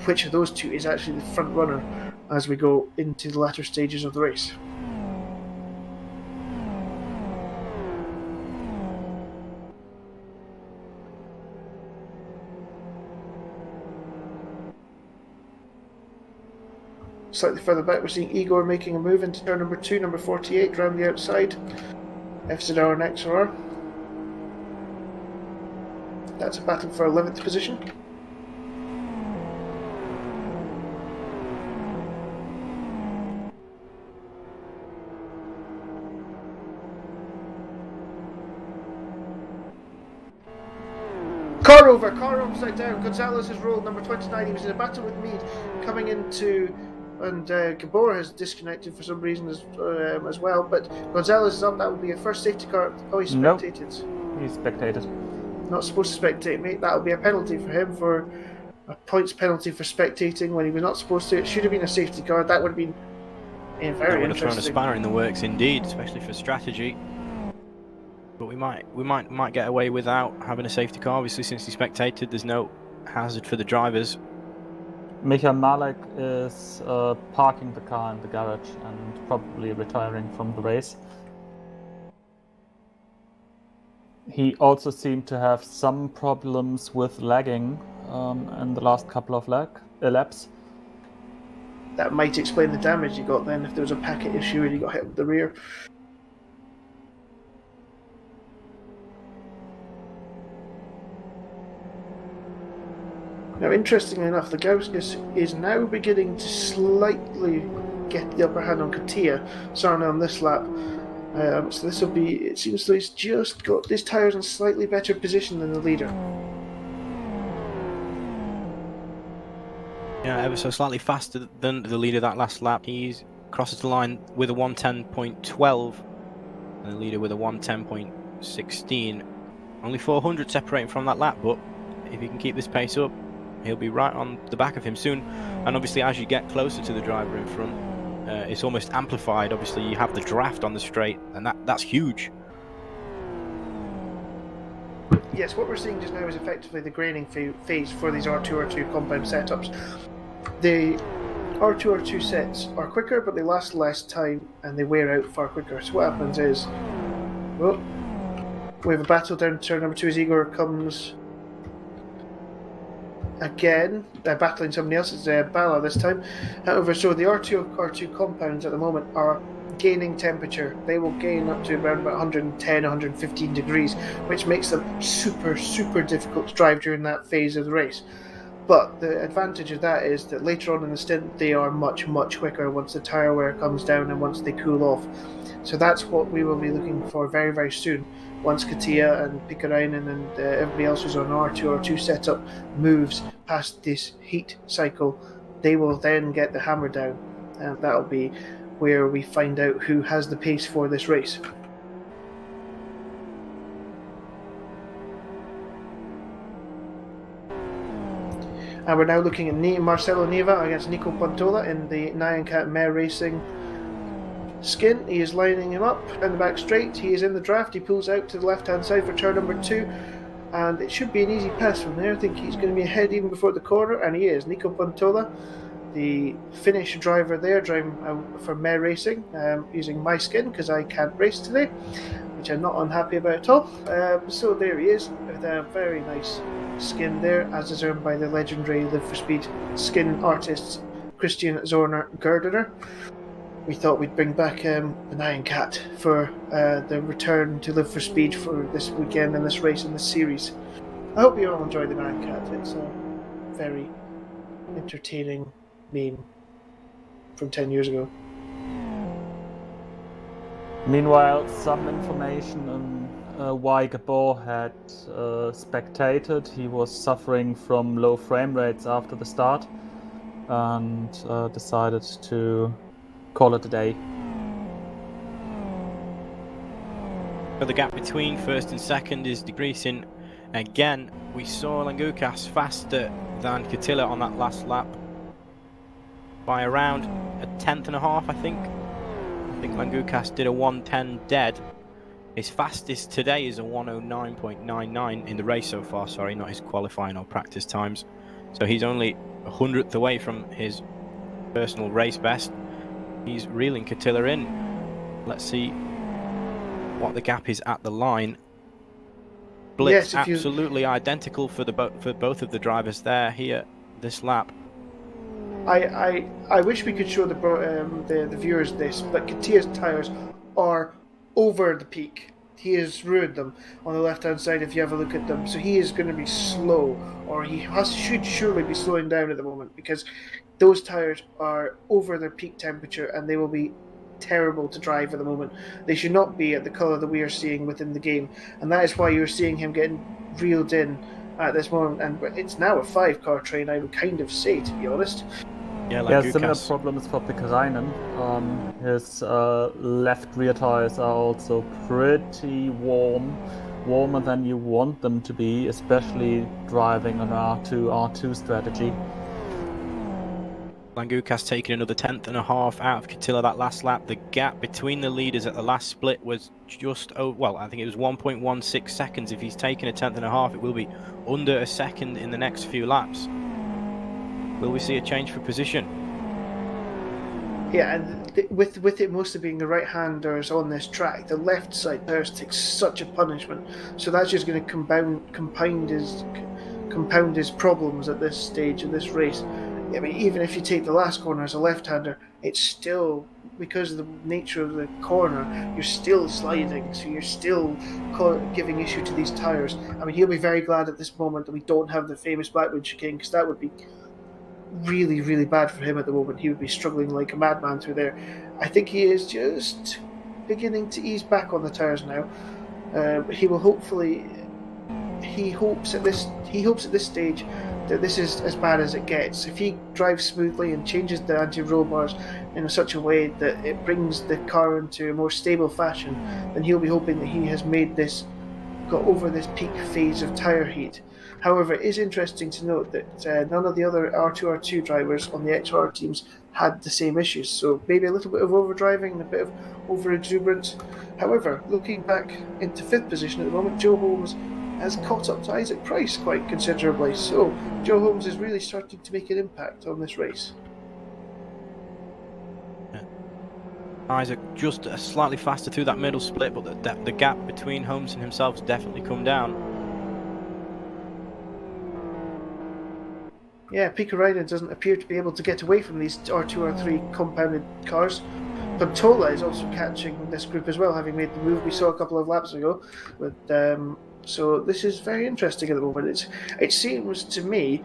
which of those two is actually the front runner as we go into the latter stages of the race. Slightly further back, we're seeing Igor making a move into turn number 2, number 48, round the outside. FZR and XR. That's a battle for 11th position. Car upside down. Gonzalez has rolled number 29. He was in a battle with Mead coming into. And Gabor has disconnected for some reason as well. But Gonzalez is up. That will be a first safety car. Oh, he's spectated. Nope. He's spectated. Not supposed to spectate, mate. That will be a penalty for him, for a points penalty for spectating when he was not supposed to. It should have been a safety car. That would have been very interesting. That would have thrown a spanner in the works indeed, especially for strategy. But we might get away without having a safety car. Obviously, since he spectated, there's no hazard for the drivers. Michael Malek is parking the car in the garage and probably retiring from the race. He also seemed to have some problems with lagging in the last couple of laps. That might explain the damage he got then, if there was a packet issue and he got hit with the rear. Now, interestingly enough, the Gauskas is now beginning to slightly get the upper hand on Katia, starting on this lap. So this will be, it seems though he's just got his tyres in slightly better position than the leader. Yeah, ever so slightly faster than the leader that last lap. He crosses the line with a 110.12 and the leader with a 110.16. Only 400 separating from that lap, but if he can keep this pace up, he'll be right on the back of him soon. And obviously, as you get closer to the driver in front, it's almost amplified. Obviously, you have the draft on the straight, and that's huge. Yes, what we're seeing just now is effectively the graining phase for these R2 compound setups. The R2 sets are quicker, but they last less time and they wear out far quicker. So what happens is, well, we have a battle down turn number 2 as Igor comes again, battling somebody else. It's Bala this time. However, so the R2 compounds at the moment are gaining temperature. They will gain up to around about 110, 115 degrees, which makes them super, super difficult to drive during that phase of the race. But the advantage of that is that later on in the stint, they are much, much quicker once the tyre wear comes down and once they cool off. So that's what we will be looking for very, very soon. Once Katia and Pikarainen and everybody else who's on R2 setup moves past this heat cycle, they will then get the hammer down. And that'll be where we find out who has the pace for this race. And we're now looking at Marcelo Neva against Nico Pantola in the Nyan Cat Mare Racing skin. He is lining him up in the back straight. He is in the draft. He pulls out to the left-hand side for turn number 2. And it should be an easy pass from there. I think he's going to be ahead even before the corner. And he is. Nico Pantola, the Finnish driver there, driving for Mare Racing, using my skin because I can't race today, which I'm not unhappy about at all. So there he is, with a very nice skin there, as is earned by the legendary Live for Speed skin artist Christian Zorner Gerdener. We thought we'd bring back the Nyan Cat for the return to Live for Speed for this weekend and this race in this series. I hope you all enjoy the Nyan Cat. It's a very entertaining meme from 10 years ago. Meanwhile, some information on why Gabor had spectated. He was suffering from low frame rates after the start and decided to call it a day. So the gap between first and second is decreasing. Again, we saw Langukas faster than Catilla on that last lap by around a tenth and a half, I think. I think Langukas did a 1:10 dead. His fastest today is a 1:09.99 in the race so far, sorry, not his qualifying or practice times. So he's only a hundredth away from his personal race best. He's reeling Catilla in. Let's see what the gap is at the line. Blitz, yes, absolutely identical for both of the drivers there here this lap. I wish we could show the viewers this, but Katia's tyres are over the peak. He has ruined them on the left-hand side if you have a look at them. So he is going to be slow, or should surely be slowing down at the moment, because those tyres are over their peak temperature and they will be terrible to drive at the moment. They should not be at the colour that we are seeing within the game, and that is why you're seeing him getting reeled in at this moment. And it's now a 5-car train, I would kind of say, to be honest. Yeah, similar problems for Pikkarainen. His left rear tires are also pretty warm, warmer than you want them to be, especially driving an R2 strategy. Langukas taking another tenth and a half out of Catilla that last lap. The gap between the leaders at the last split was just, I think it was 1.16 seconds. If he's taken a tenth and a half, it will be under a second in the next few laps. Will we see a change for position? Yeah, and with it mostly being the right-handers on this track, the left side tires takes such a punishment. So that's just going to compound his problems at this stage of this race. I mean, even if you take the last corner as a left-hander, it's still, because of the nature of the corner, you're still sliding, so you're still giving issue to these tires. I mean, he'll be very glad at this moment that we don't have the famous Blackwood chicane, because that would be really, really bad for him at the moment. He would be struggling like a madman through there. I think he is just beginning to ease back on the tires now. He will hopefully. He hopes at this stage that this is as bad as it gets. If he drives smoothly and changes the anti-roll bars in such a way that it brings the car into a more stable fashion, then he'll be hoping that he has got over this peak phase of tyre heat. However, it is interesting to note that none of the other R2 drivers on the XR teams had the same issues, so maybe a little bit of overdriving and a bit of over-exuberance. However, looking back into 5th position at the moment, Joe Holmes has caught up to Isaac Price quite considerably, so Joe Holmes is really starting to make an impact on this race. Isaac just slightly faster through that middle split, but the gap between Holmes and himself has definitely come down. Yeah, Pikkarainen doesn't appear to be able to get away from these R2, R3 compounded cars. Pantola is also catching this group as well, having made the move we saw a couple of laps ago. So this is very interesting at the moment. It seems to me,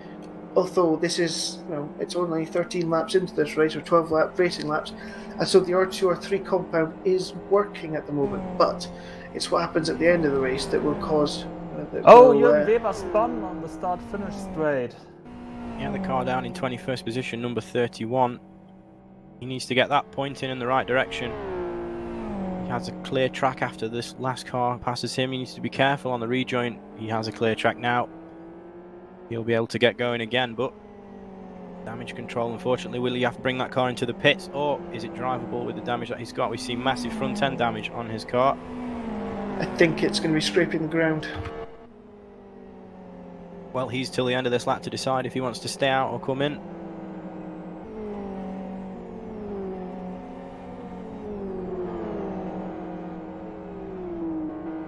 although this is, it's only 13 laps into this race, or 12 racing laps, and so the R2, R3 compound is working at the moment, but it's what happens at the end of the race that will cause... Jürgen Weber spun on the start-finish straight. Yeah, the car down in 21st position, number 31. He needs to get that pointing in the right direction. He has a clear track after this last car passes him. He needs to be careful on the rejoin. He has a clear track now. He'll be able to get going again, but Damage control, unfortunately. Will he have to bring that car into the pits, or is it drivable with the damage that he's got? We see massive front end damage on his car. I think it's going to be scraping the ground. Well, he's till the end of this lap to decide if he wants to stay out or come in.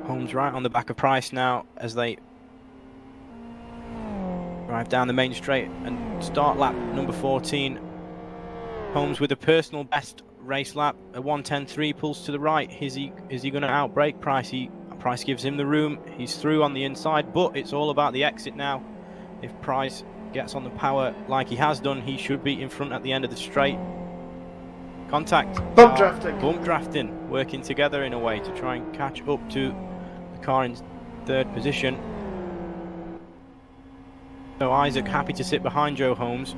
Holmes right on the back of Price now as they drive down the main straight and start lap number 14. Holmes with a personal best race lap, a 1:10.3, pulls to the right. Is he going to outbrake Price? Price gives him the room. He's through on the inside, but it's all about the exit now. If Price gets on the power like he has done, he should be in front at the end of the straight. Contact. Bump drafting. Bump drafting, working together in a way to try and catch up to the car in third position. So Isaac happy to sit behind Joe Holmes.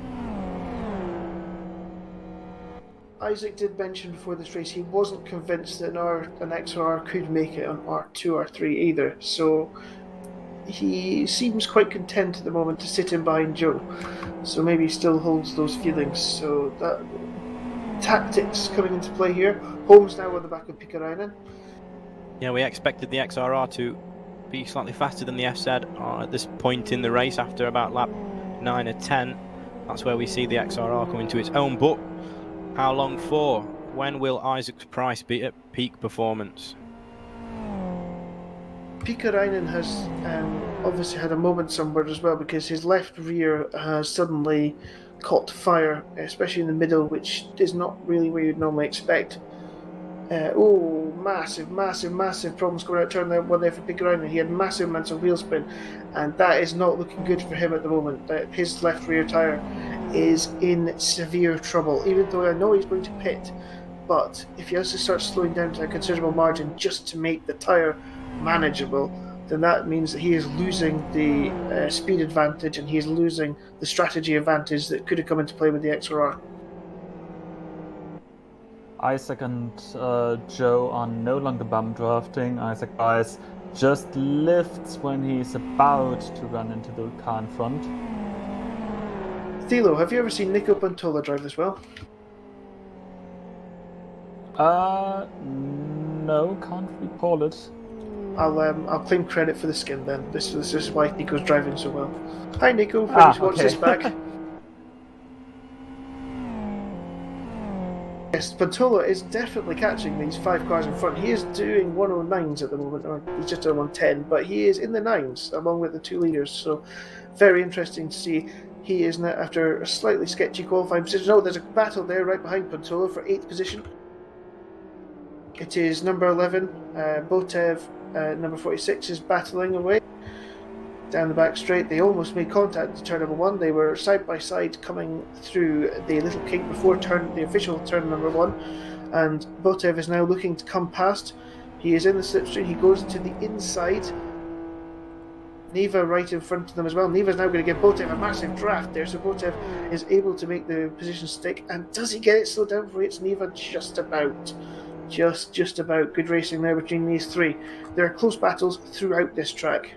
Isaac did mention before this race he wasn't convinced that an XR could make it on R2 or R3 either, so he seems quite content at the moment to sit in behind Joe. So maybe he still holds those feelings. So that tactics coming into play here. Holmes now on the back of Pikkarainen. Yeah, we expected the XRR to be slightly faster than the FZ at this point in the race after about lap 9 or 10. That's where we see the XRR come into its own, but how long for? When will Isaac's Price be at peak performance? Pikkarainen has obviously had a moment somewhere as well, because his left rear has suddenly caught fire, especially in the middle, which is not really where you'd normally expect. Massive problems going out turn one there for Pikkarainen. He had massive amounts of wheel spin, and that is not looking good for him at the moment. His left rear tyre is in severe trouble, even though I know he's going to pit, but if he has to start slowing down to a considerable margin just to make the tyre manageable, then that means that he is losing the speed advantage, and he is losing the strategy advantage that could have come into play with the XRR. Isaac and Joe are no longer bump drafting. Isaac Price just lifts when he's about to run into the car in front. Thilo, have you ever seen Nico Pantola drive this well? No, can't recall it. I'll claim credit for the skin then. This is why Nico's driving so well. Hi Nico, thanks for watching this back. Yes, Pantola is definitely catching these 5 cars in front. He is doing 109s at the moment, or he's just doing 110, but he is in the 9s along with the 2 leaders, so very interesting to see. He is now, after a slightly sketchy qualifying position. Oh, there's a battle there right behind Pantola for 8th position. It is number 11, Botev, number 46 is battling away down the back straight. They almost made contact to turn number 1. They were side by side coming through the little kink before the official turn number 1, and Botev is now looking to come past. He is in the slipstream. He goes to the inside. Neva right in front of them as well. Neva's now going to give Botev a massive draft there, so Botev is able to make the position stick. And does he get it slowed down for it's Neva? Just about. Just about. Good racing there between these 3. There are close battles throughout this track.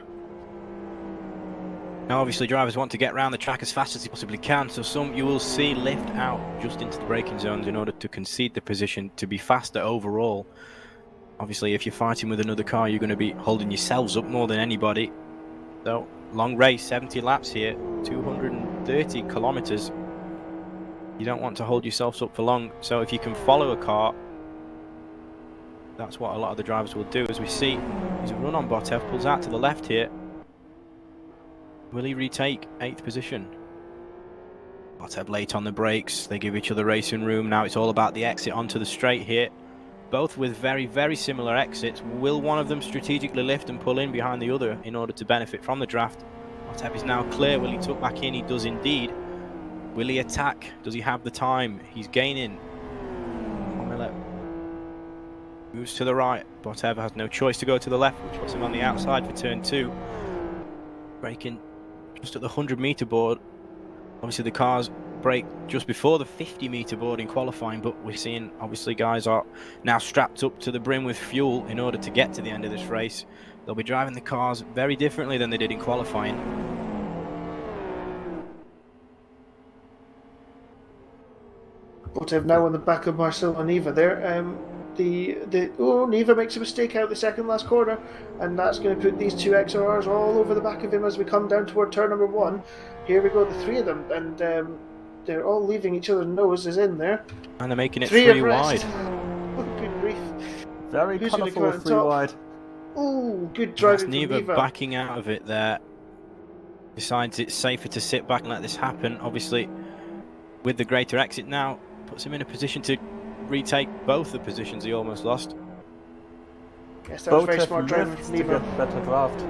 Now obviously drivers want to get around the track as fast as they possibly can, so some you will see lift out just into the braking zones in order to concede the position to be faster overall. Obviously if you're fighting with another car, you're going to be holding yourselves up more than anybody. So long race, 70 laps here, 230 kilometers. You don't want to hold yourselves up for long, so if you can follow a car, that's what a lot of the drivers will do. As we see, he's a run on Botev, pulls out to the left here. Will he retake 8th position? Botev late on the brakes. They give each other racing room. Now it's all about the exit onto the straight here. Both with very similar exits. Will one of them strategically lift and pull in behind the other in order to benefit from the draft? Botev is now clear. Will he tuck back in? He does indeed. Will he attack? Does he have the time? He's gaining. Miller moves to the right. Botev has no choice to go to the left, which puts him on the outside for turn 2. Braking just at the 100-meter board. Obviously the cars brake just before the 50-meter board in qualifying, but we're seeing obviously guys are now strapped up to the brim with fuel in order to get to the end of this race. They'll be driving the cars very differently than they did in qualifying. Botev now on the back of Marcel and Neva there. Neva makes a mistake out the second last corner, and that's going to put these two XRRs all over the back of him as we come down toward turn number 1. Here we go, the three of them, and they're all leaving each other's noses in there. And they're making it three wide. Oh, good grief. Very colourful 3 wide. Oh, good driving from Neva Neva. backing out of it there. Decides it's safer to sit back and let this happen. Obviously, with the greater exit now, puts him in a position to retake both the positions he almost lost. Yes, that was very smart driving from Neva. To get better draft.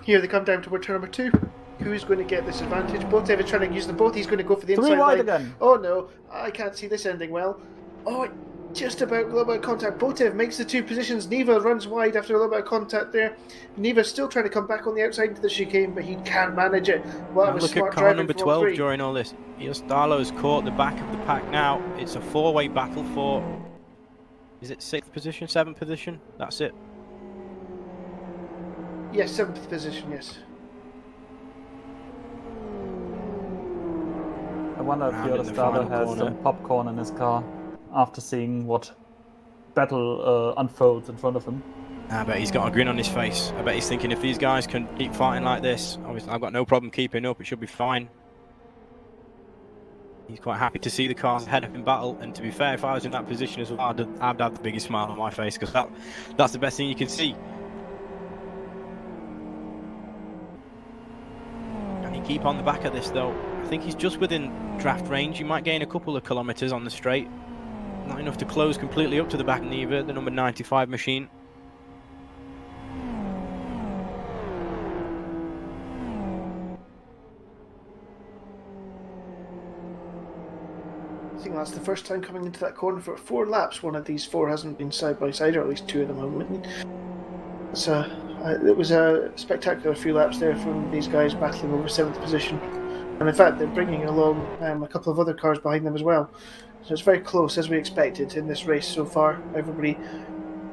Here they come down toward turn number 2. Who's going to get this advantage? Botev is trying to use them both. He's going to go for the inside 3 wide line. again. Oh no, I can't see this ending well. Oh, just about a little bit of contact. Botev makes the 2 positions. Neva runs wide after a little bit of contact there. Neva's still trying to come back on the outside into the chicane, but he can't manage it. Well, that was Look smart at car driving number from all 12 three. during all this. Thilo has caught the back of the pack now. It's a 4-way battle for, is it 6th position, 7th position? That's it. Yes, 7th position, yes. I wonder if Round in the Thilo final has corner. some popcorn in his car after seeing what battle unfolds in front of him. I bet he's got a grin on his face. I bet he's thinking if these guys can keep fighting like this, obviously I've got no problem keeping up, it should be fine. He's quite happy to see the cars ahead of him battle, and to be fair, if I was in that position as well, I'd have the biggest smile on my face, because that's the best thing you can see. Can he keep on the back of this though? I think he's just within draft range. He might gain a couple of kilometres on the straight. Not enough to close completely up to the back of Neva, the number 95 machine. I think that's the first time coming into that corner for 4 laps. One of these 4 hasn't been side by side, or at least 2 of them haven't. It was a spectacular few laps there from these guys battling over 7th position. And in fact, they're bringing along a couple of other cars behind them as well. So it's very close, as we expected in this race so far.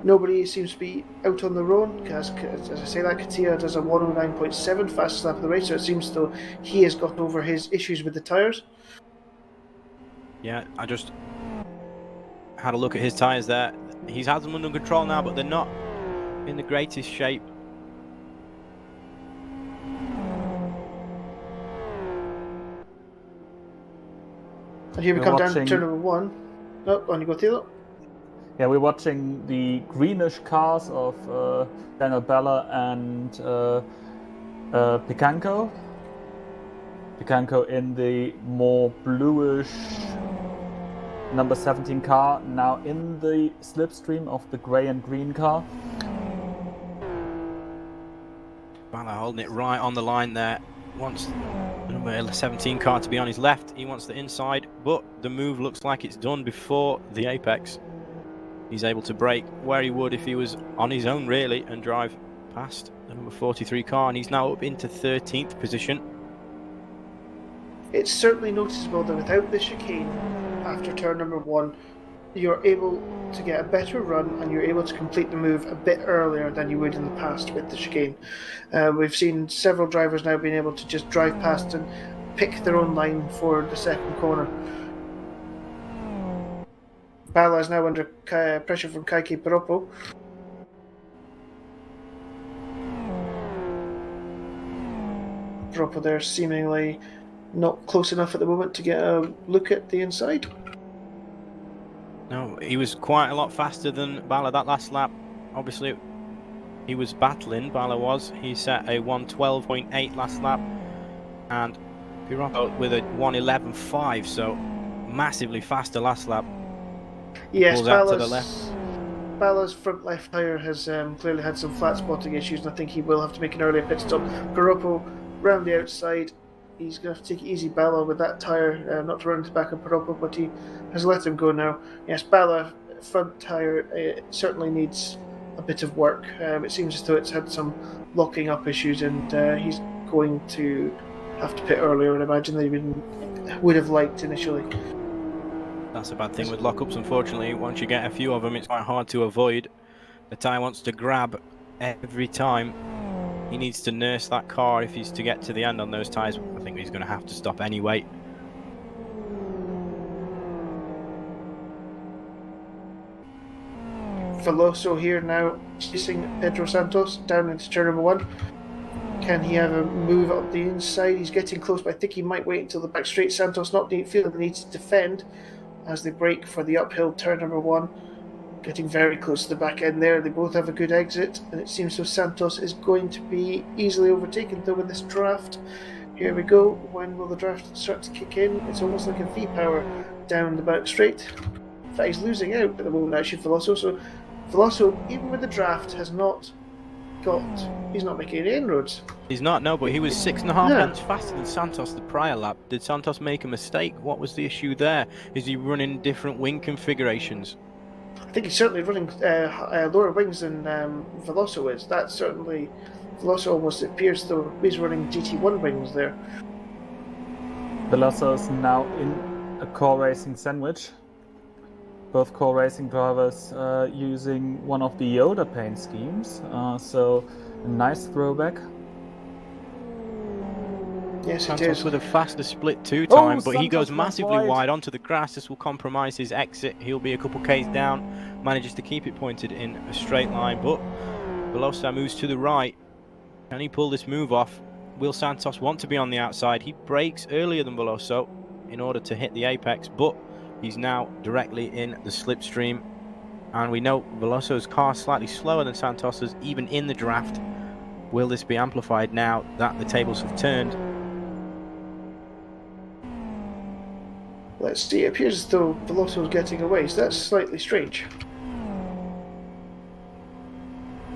Nobody seems to be out on their own, because, as I say, that Katia does a 109.7 fastest lap of the race, so it seems as though he has gotten over his issues with the tyres. Yeah, I just had a look at his tyres there. He's had them under control now, but they're not in the greatest shape. And here we come down to turn number 1. Oh, on you go, Thilo. Yeah, we're watching the greenish cars of Daniel Bella and Picanco. Picanco in the more bluish number 17 car, now in the slipstream of the grey and green car. Bala holding it right on the line there. Wants the number 17 car to be on his left. He wants the inside, but the move looks like it's done before the apex. He's able to brake where he would if he was on his own, really, and drive past the number 43 car, and he's now up into 13th position. It's certainly noticeable that without the chicane after turn number 1, you're able to get a better run and you're able to complete the move a bit earlier than you would in the past with the chicane. We've seen several drivers now being able to just drive past and pick their own line for the second corner. Bala is now under pressure from Kaiki Piroppo. Piroppo there seemingly not close enough at the moment to get a look at the inside. No, he was quite a lot faster than Bala that last lap. Obviously, he was battling, Bala was. He set a 112.8 last lap, and Piroppo with a 111.5, so massively faster last lap. Yes, Pulls out to the left. Bala's front left tyre has clearly had some flat spotting issues, and I think he will have to make an earlier pit stop. Piroppo round the outside. He's going to have to take it easy, Bala, with that tyre, not to run into back of Piroppo, but he has let him go now. Yes, Bala front tyre certainly needs a bit of work. It seems as though it's had some locking up issues, and he's going to have to pit earlier, and imagine they would have liked initially. That's a bad thing with lockups, unfortunately. Once you get a few of them, it's quite hard to avoid. The tyre wants to grab every time. He needs to nurse that car if he's to get to the end on those tyres. I think he's going to have to stop anyway. Veloso here now chasing Pedro Santos down into turn number 1. Can he have a move up the inside? He's getting close, but I think he might wait until the back straight. Santos not feeling the need to defend as they brake for the uphill turn number 1. Getting very close to the back end there. They both have a good exit, and it seems so Santos is going to be easily overtaken though with this draft. Here we go. When will the draft start to kick in? It's almost like a V-power down the back straight. In fact, he's losing out at the moment actually, Veloso. So Veloso, even with the draft, he's not making any inroads. He's not, no, but he was 6.5 lengths faster than Santos the prior lap. Did Santos make a mistake? What was the issue there? Is he running different wing configurations? I think he's certainly running lower wings than Veloso is. That's certainly... Veloso almost appears though he's running GT1 wings there. Veloso is now in a core racing sandwich. Both core racing drivers using one of the Yoda paint schemes, so a nice throwback. Yes, it Santos is. with a faster split 2 time, but Santos he goes massively wide. wide onto the grass. This will compromise his exit. He'll be a couple Ks down, manages to keep it pointed in a straight line, but Veloso moves to the right. Can he pull this move off? Will Santos want to be on the outside? He brakes earlier than Veloso in order to hit the apex, but he's now directly in the slipstream. And we know Veloso's car is slightly slower than Santos's, even in the draft. Will this be amplified now that the tables have turned? Let's see, it appears as though Veloso's getting away, so that's slightly strange.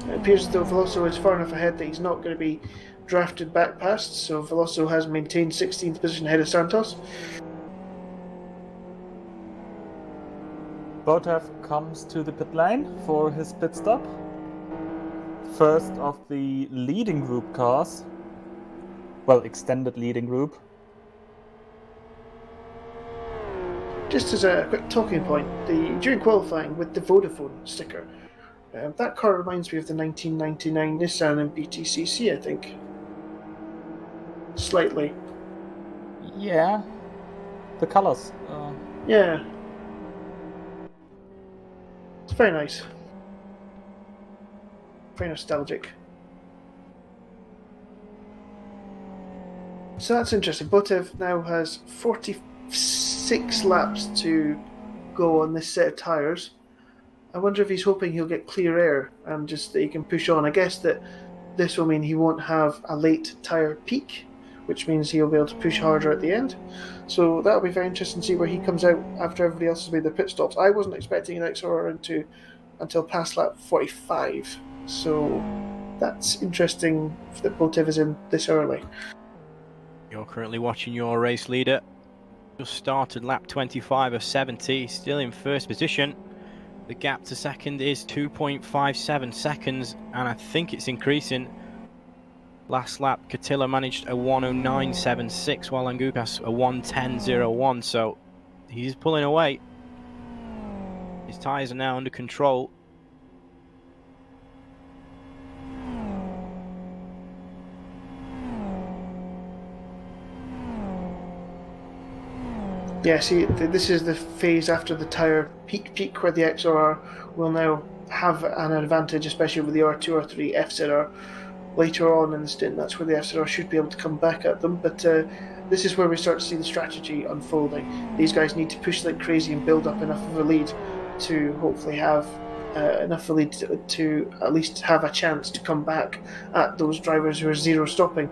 It appears as though Veloso is far enough ahead that he's not going to be drafted back past, so Veloso has maintained 16th position ahead of Santos. Botev comes to the pit lane for his pit stop. First of the leading group cars. Well, extended leading group. Just as a quick talking point, during qualifying with the Vodafone sticker, that car reminds me of the 1999 Nissan MBTCC, I think. Slightly. Yeah. The colors. Yeah. It's very nice. Very nostalgic. So that's interesting. Botev now has 46 laps to go on this set of tyres. I wonder if he's hoping he'll get clear air and just that he can push on. I guess that this will mean he won't have a late tyre peak, which means he'll be able to push harder at the end. So that'll be very interesting to see where he comes out after everybody else has made their pit stops. I wasn't expecting an XR until past lap 45. So that's interesting that Botev is in this early. You're currently watching your race leader. Just started lap 25 of 70, still in first position. The gap to second is 2.57 seconds, and I think it's increasing. Last lap, Catilla managed a 109.76, while Angukas a 110.01, so he's pulling away. His tyres are now under control. Yeah, see, this is the phase after the tyre peak where the XR will now have an advantage, especially over the R2, R3, FZR. Later on in the stint, that's where the FZR should be able to come back at them, but this is where we start to see the strategy unfolding. These guys need to push like crazy and build up enough of a lead to hopefully have enough of a lead to at least have a chance to come back at those drivers who are zero stopping.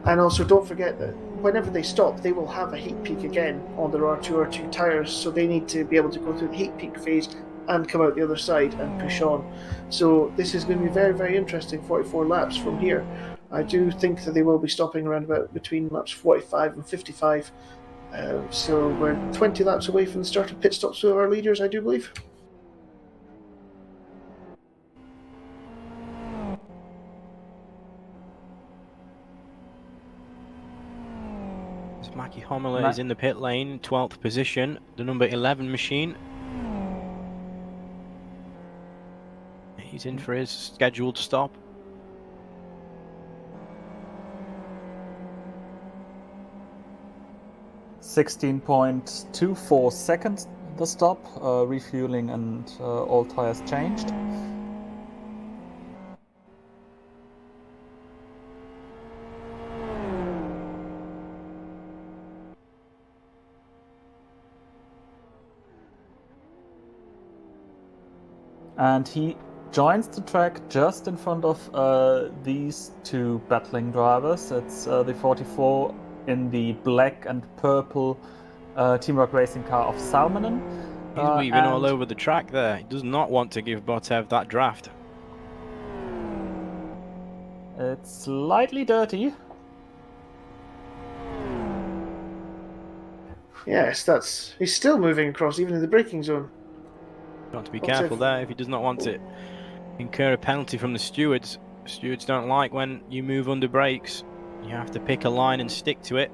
And also don't forget that whenever they stop, they will have a heat peak again on their R2, R2 tyres, so they need to be able to go through the heat peak phase and come out the other side and push on. So this is going to be very, very interesting, 44 laps from here. I do think that they will be stopping around about between laps 45 and 55. So we're 20 laps away from the start of pit stops with our leaders, I do believe. Maki Homela is in the pit lane, 12th position, the number 11 machine. He's in for his scheduled stop. 16.24 seconds the stop, refueling and all tires changed. And he joins the track just in front of these two battling drivers. It's the 44 in the black and purple Teamwork Racing car of Salminen. He's weaving all over the track there. He does not want to give Botev that draft. It's slightly dirty. Yes, he's still moving across, even in the braking zone. Got to be careful there if he does not want to incur a penalty from the stewards. Stewards don't like when you move under brakes. You have to pick a line and stick to it.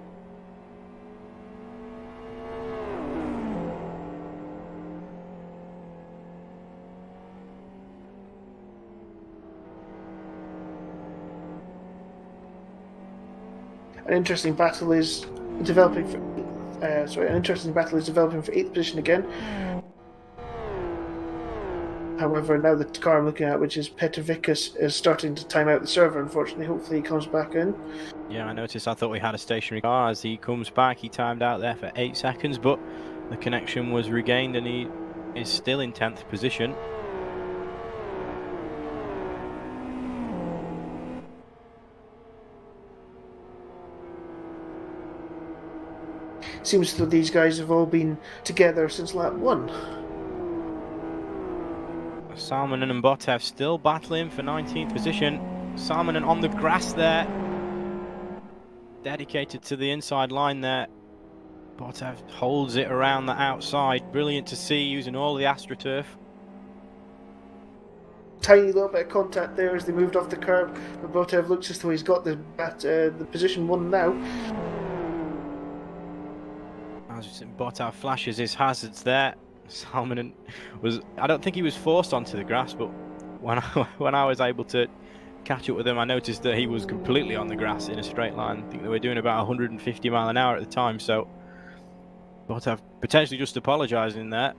An interesting battle is developing for 8th position again. However, now the car I'm looking at, which is Petrovikas, is starting to time out the server, unfortunately. Hopefully he comes back in. Yeah, I noticed. I thought we had a stationary car. As he comes back, he timed out there for 8 seconds, but the connection was regained and he is still in 10th position. Seems as though these guys have all been together since lap 1. Salminen and Botev still battling for 19th position. Salminen on the grass there. Dedicated to the inside line there. Botev holds it around the outside. Brilliant to see, using all the AstroTurf. Tiny little bit of contact there as they moved off the curb, but Botev looks as though he's got the position 1 now. As Botev flashes his hazards there. Salminen was, I don't think he was forced onto the grass, but when I was able to catch up with him, I noticed that he was completely on the grass in a straight line. I think they were doing about 150 mile an hour at the time, so Botev potentially just apologising there.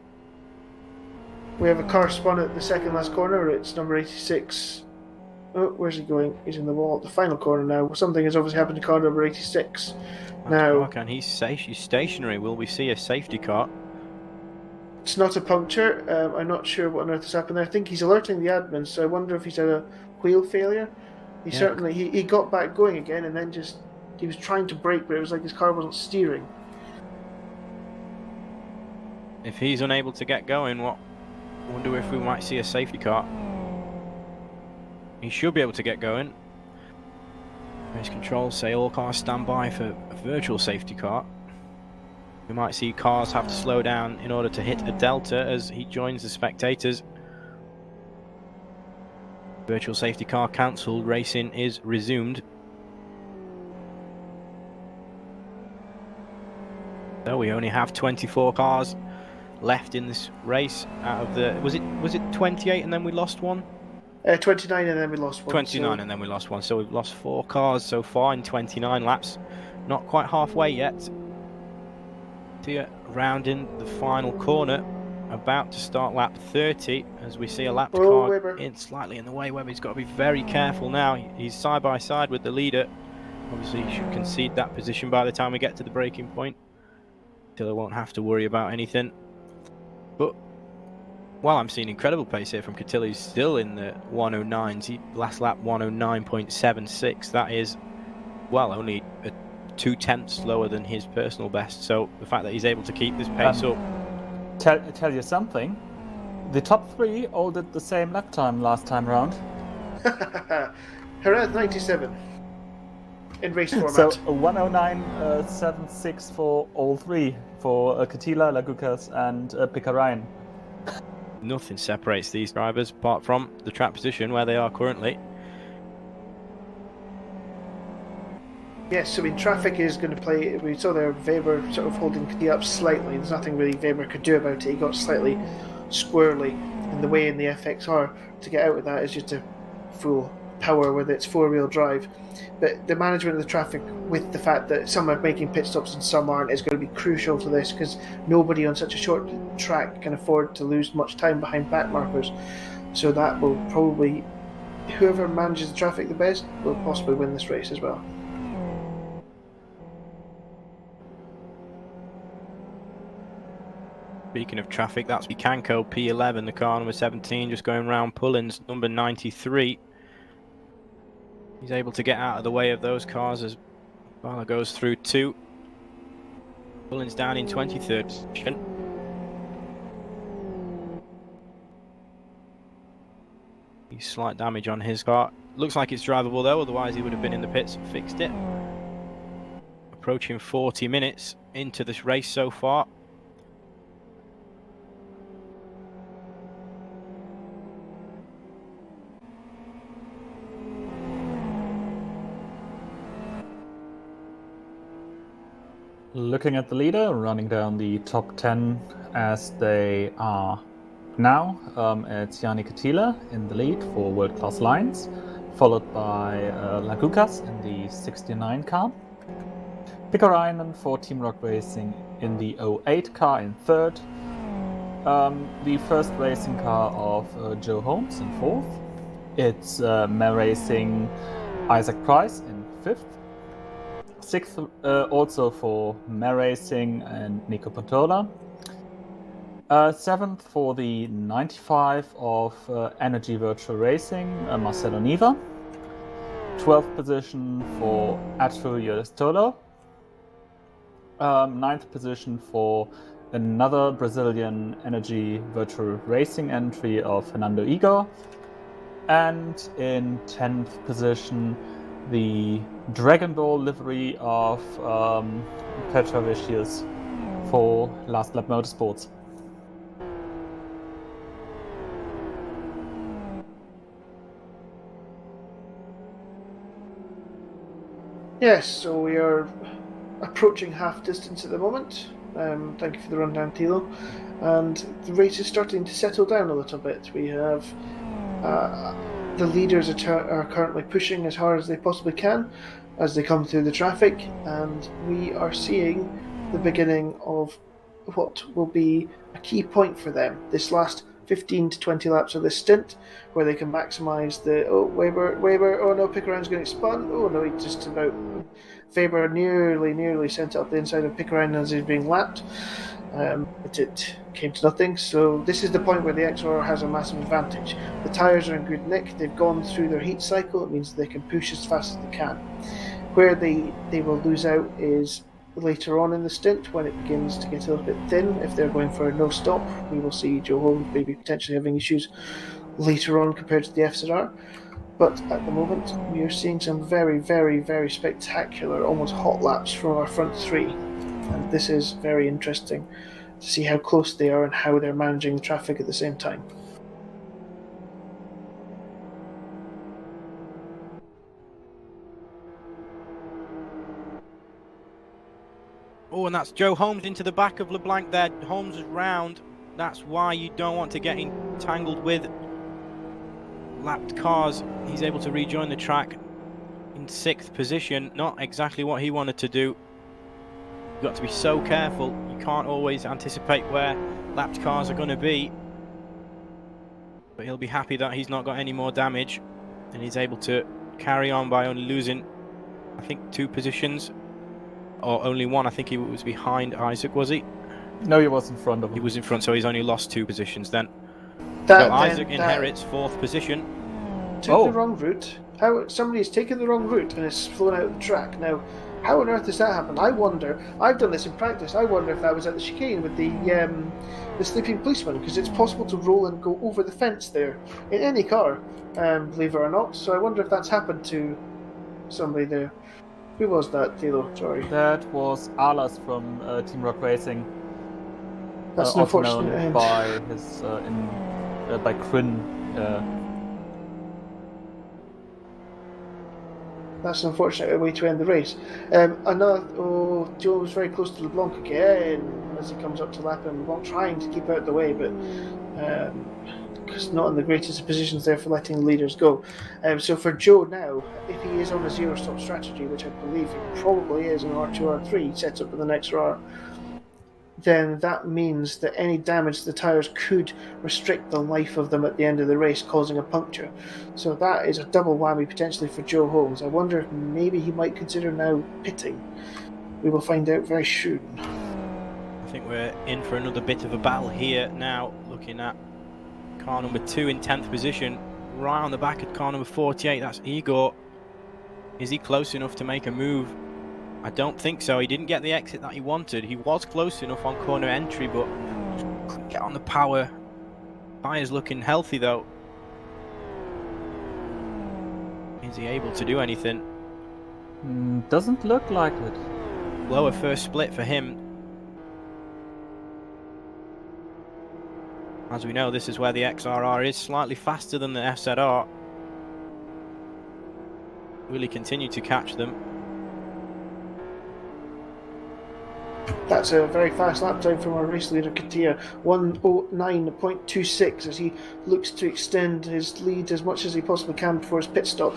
We have a car spun at the second last corner. It's number 86. Oh, where's he going? He's in the wall at the final corner now. Something has obviously happened to car number 86. Now, and he's stationary. Will we see a safety car? It's not a puncture. I'm not sure what on earth has happened there. I think he's alerting the admin, so I wonder if he's had a wheel failure. He got back going again, and then he was trying to brake, but it was like his car wasn't steering. If he's unable to get going, I wonder if we might see a safety car. He should be able to get going. Race controls say all cars stand by for a virtual safety car. We might see cars have to slow down in order to hit a delta as he joins the spectators. Virtual safety car cancelled, racing is resumed. So we only have 24 cars left in this race out of the, was it 28 and then we lost one? 29 and then we lost one. 29 and then we lost one, so we've lost 4 cars so far in 29 laps. Not quite halfway yet. Rounding the final corner, about to start lap 30 as we see a lap car slightly in the way. Webber's got to be very careful now. He's side by side with the leader. Obviously he should concede that position by the time we get to the braking point. Thilo won't have to worry about anything. But while I'm seeing incredible pace here from Cotillo, he's still in the 109s. Last lap 109.76. That is, well, only 2/10 slower than his personal best. So the fact that he's able to keep this pace up. Tell you something. The top 3 all did the same lap time last time round. Herrera 97 in race format. So 109.76 for all 3, for Katila, Lagukas and Pickarayan. Nothing separates these drivers apart from the track position where they are currently. Yes, I mean, traffic is going to play. We saw there Weber sort of holding Katila up slightly. There's nothing really Weber could do about it. He got slightly squirrely, and the way in the FXR to get out of that is just to fool power with its four-wheel drive. But the management of the traffic, with the fact that some are making pit stops and some aren't, is going to be crucial to this, because nobody on such a short track can afford to lose much time behind back markers. So that will probably, whoever manages the traffic the best will possibly win this race as well. Speaking of traffic, that's Bicanco P11, the car number 17, just going round Pullins, number 93. He's able to get out of the way of those cars as Bala goes through 2. Pullins down in 23rd position. Slight damage on his car. Looks like it's drivable though, otherwise he would have been in the pits and fixed it. Approaching 40 minutes into this race so far. Looking at the leader, running down the top 10 as they are now, it's Yannick Attila in the lead for World Class Lines, followed by Lagukas in the 69 car, Pikkarainen for Team Rock Racing in the 08 car in third, the first racing car of Joe Holmes in fourth, it's Mare Racing Isaac Price in fifth, sixth also for Mare Racing and Nico Pantola. Seventh for the 95 of Energy Virtual Racing, Marcelo Niva. 12th position for Arturo Tolo. 9th position for another Brazilian Energy Virtual Racing entry of Fernando Igor. And in 10th position, the Dragon Ball livery of Petrovicius for Last Lap Motorsports. Yes, so we are approaching half distance at the moment. Thank you for the rundown, Thilo. And the race is starting to settle down a little bit. We have the leaders are currently pushing as hard as they possibly can as they come through the traffic, and we are seeing the beginning of what will be a key point for them. This last 15 to 20 laps of this stint, where they can maximise the Weber, oh no, Pickerain's going to spun, oh no, he just about, Weber nearly sent up the inside of Pickerain as he's being lapped, but it came to nothing. So this is the point where the XR has a massive advantage. The tyres are in good nick, they've gone through their heat cycle, it means they can push as fast as they can. Where they will lose out is later on in the stint, when it begins to get a little bit thin. If they're going for a no stop, we will see Joe Holmes maybe potentially having issues later on compared to the FZR. But at the moment, we are seeing some very, very, very spectacular, almost hot laps from our front three. And this is very interesting to see how close they are and how they're managing the traffic at the same time. Oh, and that's Joe Holmes into the back of LeBlanc there. Holmes is round. That's why you don't want to get entangled with lapped cars. He's able to rejoin the track in 6th position. Not exactly what he wanted to do. You've got to be so careful. You can't always anticipate where lapped cars are going to be. But he'll be happy that he's not got any more damage. And he's able to carry on by only losing, I think, 2 positions. Or only 1. I think he was behind Isaac, was he? No, he was in front of him. He was in front, so he's only lost 2 positions then. So Isaac inherits 4th position. Took the wrong route. How somebody's taken the wrong route and has flown out of the track. Now, how on earth does that happen? I wonder. I've done this in practice. I wonder if that was at the chicane with the sleeping policeman, because it's possible to roll and go over the fence there in any car, believe it or not. So I wonder if that's happened to somebody there. Who was that, Thilo? Sorry. That was Alas from Team Rock Racing. That's an unfortunate end. By his by Quinn. That's an unfortunate way to end the race. Joe was very close to LeBlanc again as he comes up to lap him. LeBlanc trying to keep out of the way, but because not in the greatest of positions there for letting leaders go. So for Joe now, if he is on a zero-stop strategy, which I believe he probably is in R2, R3, sets up in the next R, then that means that any damage to the tyres could restrict the life of them at the end of the race, causing a puncture. So that is a double whammy potentially for Joe Holmes. I wonder if maybe he might consider now pitting. We will find out very soon. I think we're in for another bit of a battle here now, looking at car number 2 in 10th position, right on the back of car number 48, that's Igor. Is he close enough to make a move? I don't think so. He didn't get the exit that he wanted. He was close enough on corner entry, but couldn't get on the power. Tyre's looking healthy though. Is he able to do anything? Doesn't look like it. Lower first split for him. As we know, this is where the XRR is slightly faster than the FZR. Will he continue to catch them? That's a very fast lap time from our race leader Katia, 1:09.26, as he looks to extend his lead as much as he possibly can before his pit stop.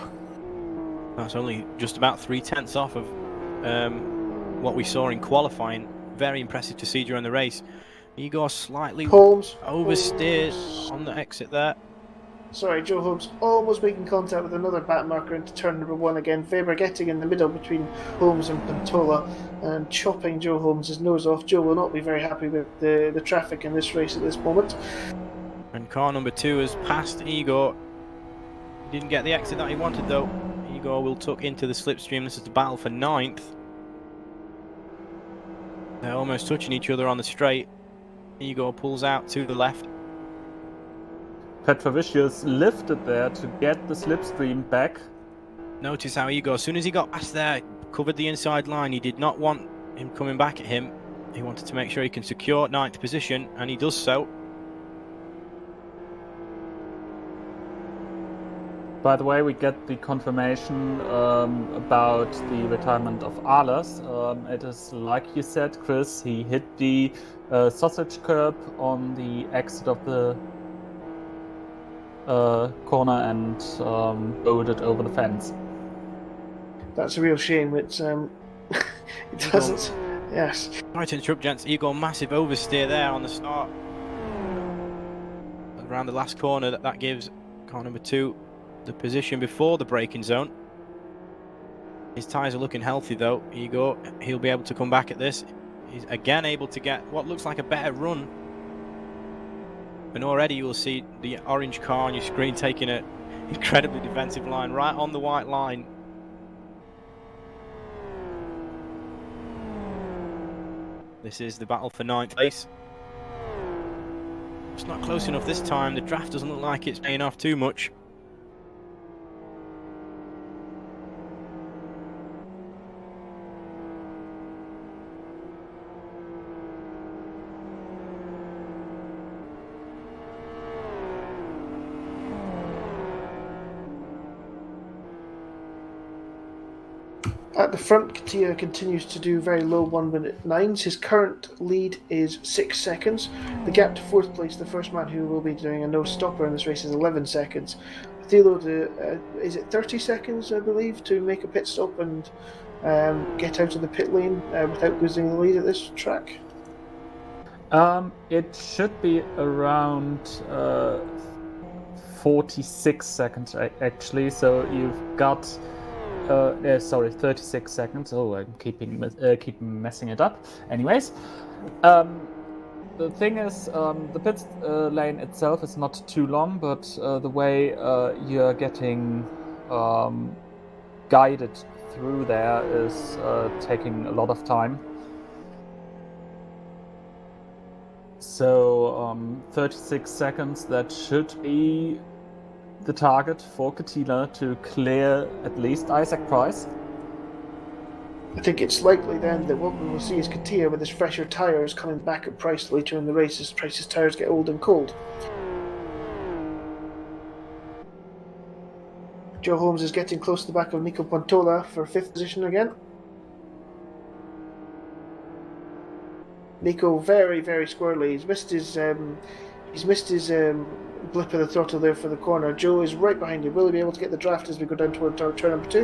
That's only just about 3/10 off of what we saw in qualifying. Very impressive to see during the race. Igor slightly oversteered on the exit there. Sorry, Joe Holmes almost making contact with another back marker into turn number 1 again. Weber getting in the middle between Holmes and Pantola and chopping Joe Holmes' nose off. Joe will not be very happy with the traffic in this race at this moment. And car number 2 has passed Igor. He didn't get the exit that he wanted though. Igor will tuck into the slipstream. This is the battle for 9th. They're almost touching each other on the straight. Igor pulls out to the left. Petrovicius lifted there to get the slipstream back. Notice how Igor, as soon as he got past there, covered the inside line. He did not want him coming back at him. He wanted to make sure he can secure 9th position, and he does so. By the way, we get the confirmation about the retirement of Ahlers. It is like you said, Chris, he hit the sausage curb on the exit of the corner and rode it over the fence. That's a real shame. It's it doesn't. Yes. Sorry to interrupt, gents. Igor, massive oversteer there on the start. Around the last corner, that gives car number 2 the position before the braking zone. His tyres are looking healthy though. Igor, he'll be able to come back at this. He's again able to get what looks like a better run. And already you will see the orange car on your screen taking an incredibly defensive line right on the white line. This is the battle for 9th place. It's not close enough this time. The draft doesn't look like it's paying off too much. At the front, Katia continues to do very low 1:09s. His current lead is 6 seconds. The gap to 4th place, the first man who will be doing a no-stopper in this race, is 11 seconds. Thilo, is it 30 seconds, I believe, to make a pit stop and get out of the pit lane without losing the lead at this track? It should be around 46 seconds actually. So you've got 36 seconds. Oh, I'm keep messing it up. Anyways, the thing is, the pit lane itself is not too long, but the way you're getting guided through there is taking a lot of time. So 36 seconds, that should be the target for Katila to clear at least Isaac Price. I think it's likely then that what we will see is Katia with his fresher tyres coming back at Price later in the race as Price's tyres get old and cold. Joe Holmes is getting close to the back of Nico Pantola for 5th position again. Nico very, very squirrely. He's missed his He's missed his blip of the throttle there for the corner. Joe is right behind him. Will he be able to get the draft as we go down toward turn number 2?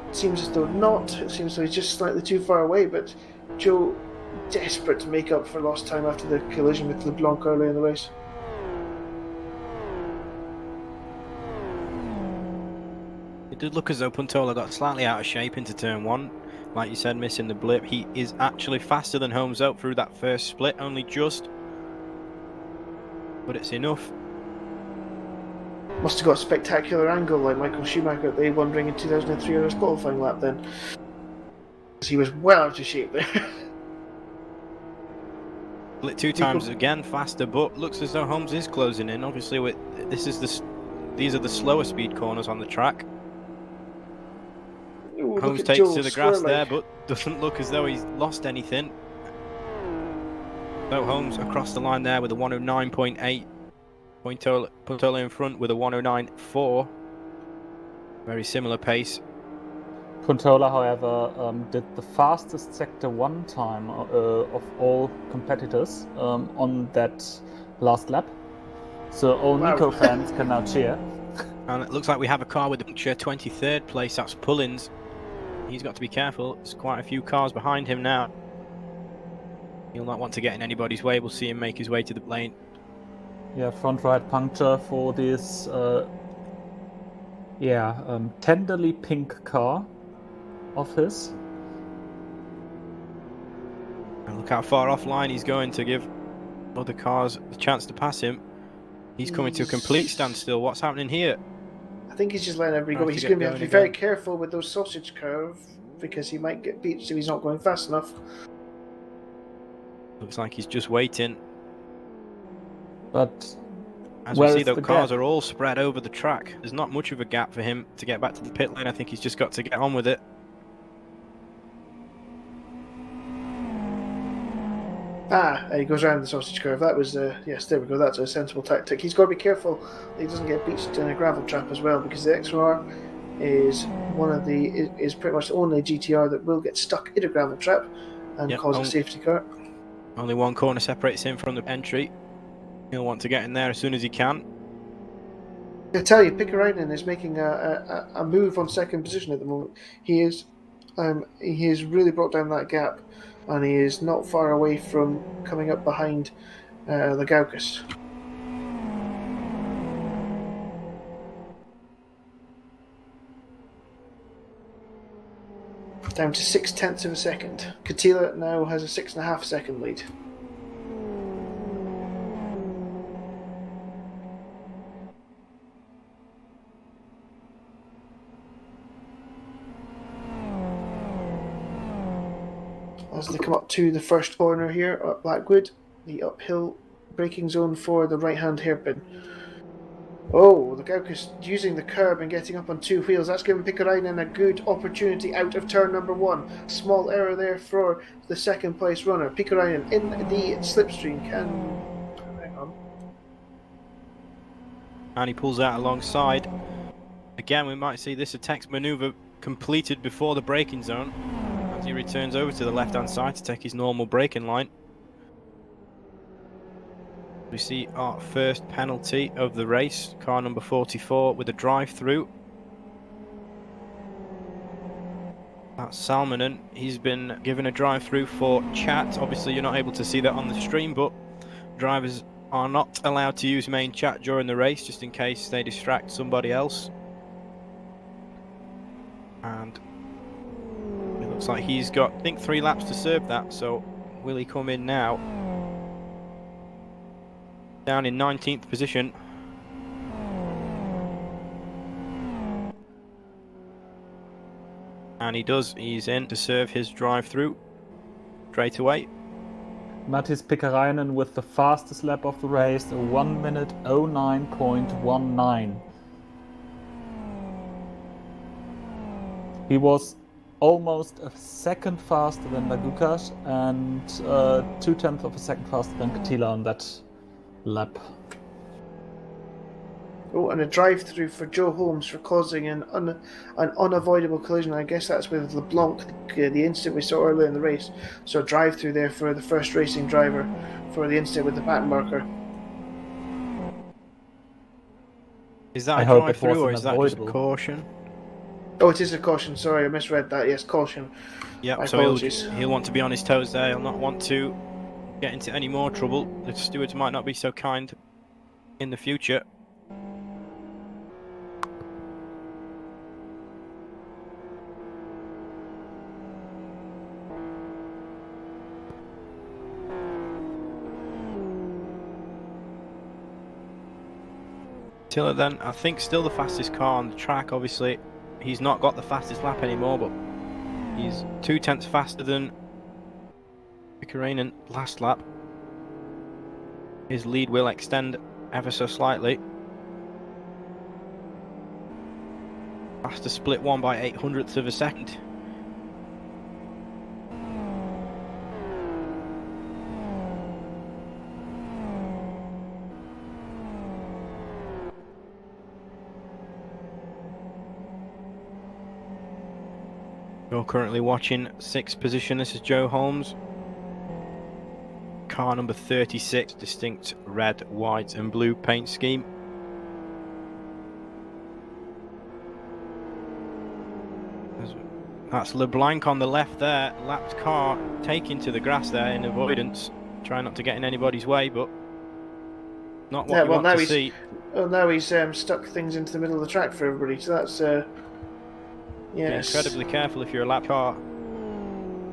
It seems as though not. It seems as though he's just slightly too far away, but Joe desperate to make up for lost time after the collision with LeBlanc early in the race. It did look as though Puntola got slightly out of shape into turn 1. Like you said, missing the blip. He is actually faster than Holmes out through that first split, only just. But it's enough. Must have got a spectacular angle like Michael Schumacher at the A1 ring in 2003 on his qualifying lap then. He was well out of shape there. Split 2 times again faster, but looks as though Holmes is closing in. Obviously, these are the slower speed corners on the track. Ooh, Holmes takes to the grass there, but doesn't look as though he's lost anything. So Holmes across the line there with a 109.8. Puntola in front with a 109.4. Very similar pace. Puntola, however, did the fastest Sector 1 time of all competitors on that last lap. So all Nico fans can now cheer. And it looks like we have a car with the puncture, 23rd place. That's Pullins. He's got to be careful. There's quite a few cars behind him now. He'll not want to get in anybody's way. We'll see him make his way to the lane. Yeah, front right puncture for this tenderly pink car of his. And look how far offline he's going to give other cars the chance to pass him. He's coming to a complete standstill. What's happening here? I think he's just letting everybody go. He's going to have to be very careful with those sausage curve because he might get beat if he's not going fast enough. Looks like he's just waiting. But as we see, the cars are all spread over the track. There's not much of a gap for him to get back to the pit lane. I think he's just got to get on with it. He goes around the sausage curve. That was, yes, there we go. That's a sensible tactic. He's got to be careful he doesn't get beached in a gravel trap as well, because the XR is is pretty much the only GTR that will get stuck in a gravel trap and cause a safety car. Only one corner separates him from the entry. He'll want to get in there as soon as he can. I tell you, Pikkarainen is making a move on second position at the moment. He has really brought down that gap, and he is not far away from coming up behind the Gaucus. Down to 0.6 of a second. Katila now has a 6.5 second lead. As they come up to the first corner here at Blackwood, the uphill braking zone for the right-hand hairpin. Oh, the Gaucus using the curb and getting up on two wheels. That's giving Pikkarainen a good opportunity out of turn number 1. Small error there for the second place runner. Pikkarainen in the slipstream can... Hang on. And he pulls out alongside. Again, we might see this attack manoeuvre completed before the braking zone. As he returns over to the left-hand side to take his normal braking line. We see our first penalty of the race, car number 44 with a drive-through. That's Salmonen. He's been given a drive-through for chat. Obviously you're not able to see that on the stream, but drivers are not allowed to use main chat during the race, just in case they distract somebody else. And it looks like he's got, I think, 3 laps to serve that, so will he come in now? Down in 19th position. And he does, he's in to serve his drive-through straight away. Mattis Pikkarainen with the fastest lap of the race, a 1 minute 09.19. He was almost a second faster than Lagukas and 0.2 of a second faster than Katila on that lap. Oh, and a drive-through for Joe Holmes for causing an unavoidable collision. I guess that's with LeBlanc, the incident we saw earlier in the race. So a drive-through there for the first racing driver for the incident with the pattern marker. Is that I a hope drive it through or wasn't is that just avoidable. caution? Oh, it is a caution. Sorry, I misread that. Yes, caution. Yep, My so apologies. he'll want to be on his toes there. He'll not want to get into any more trouble. The stewards might not be so kind in the future. Thilo then, I think, still the fastest car on the track. Obviously, he's not got the fastest lap anymore, but he's 0.2 faster than Vikarainen last lap. His lead will extend ever so slightly. Faster split one by 0.08 of a second. You're currently watching 6th position. This is Joe Holmes. Car number 36, distinct red, white and blue paint scheme. That's LeBlanc on the left there. Lapped car taking to the grass there in avoidance. Trying not to get in anybody's way, but not what you want to see. Well, now he's stuck things into the middle of the track for everybody, so that's... yes. Be incredibly careful if you're a lap car.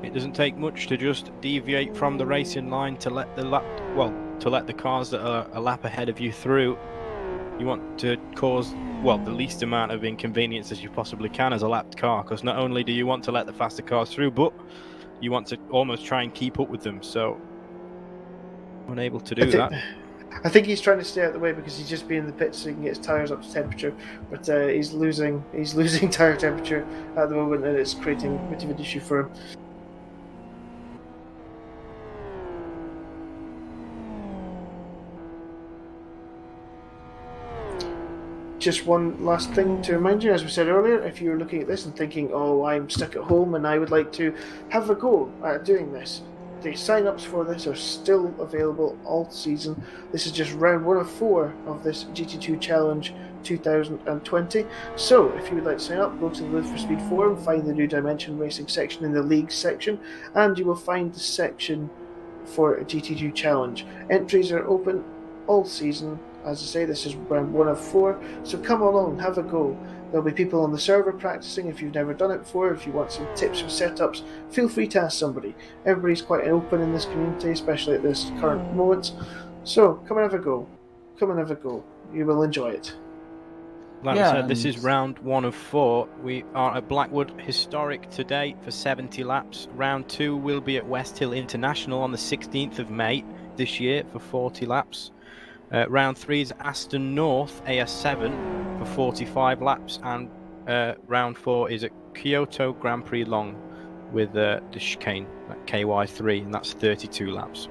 It doesn't take much to just deviate from the racing line to let the cars that are a lap ahead of you through. You want to cause, the least amount of inconvenience as you possibly can as a lapped car, because not only do you want to let the faster cars through, but you want to almost try and keep up with them. So, unable to do that. I think he's trying to stay out of the way because he's just been in the pits so he can get his tyres up to temperature, but he's losing tyre temperature at the moment, and it's creating a bit of an issue for him. Just one last thing to remind you, as we said earlier, if you're looking at this and thinking, oh, I'm stuck at home and I would like to have a go at doing this, the sign-ups for this are still available all season. This is just round 1 of 4 of this GT2 Challenge 2020. So, if you would like to sign up, go to the Live for Speed forum, find the new Dimension Racing section in the Leagues section, and you will find the section for a GT2 Challenge. Entries are open all season. As I say, this is round 1 of 4, so come along, have a go. There'll be people on the server practicing if you've never done it before. If you want some tips or setups, feel free to ask somebody. Everybody's quite open in this community, especially at this current moment. So, come and have a go. Come and have a go. You will enjoy it. Like I said, this is round 1 of 4. We are at Blackwood Historic today for 70 laps. Round 2 will be at West Hill International on the 16th of May this year for 40 laps. Round 3 is Aston North AS7 for 45 laps, and round 4 is at Kyoto Grand Prix Long with the chicane at KY3, and that's 32 laps.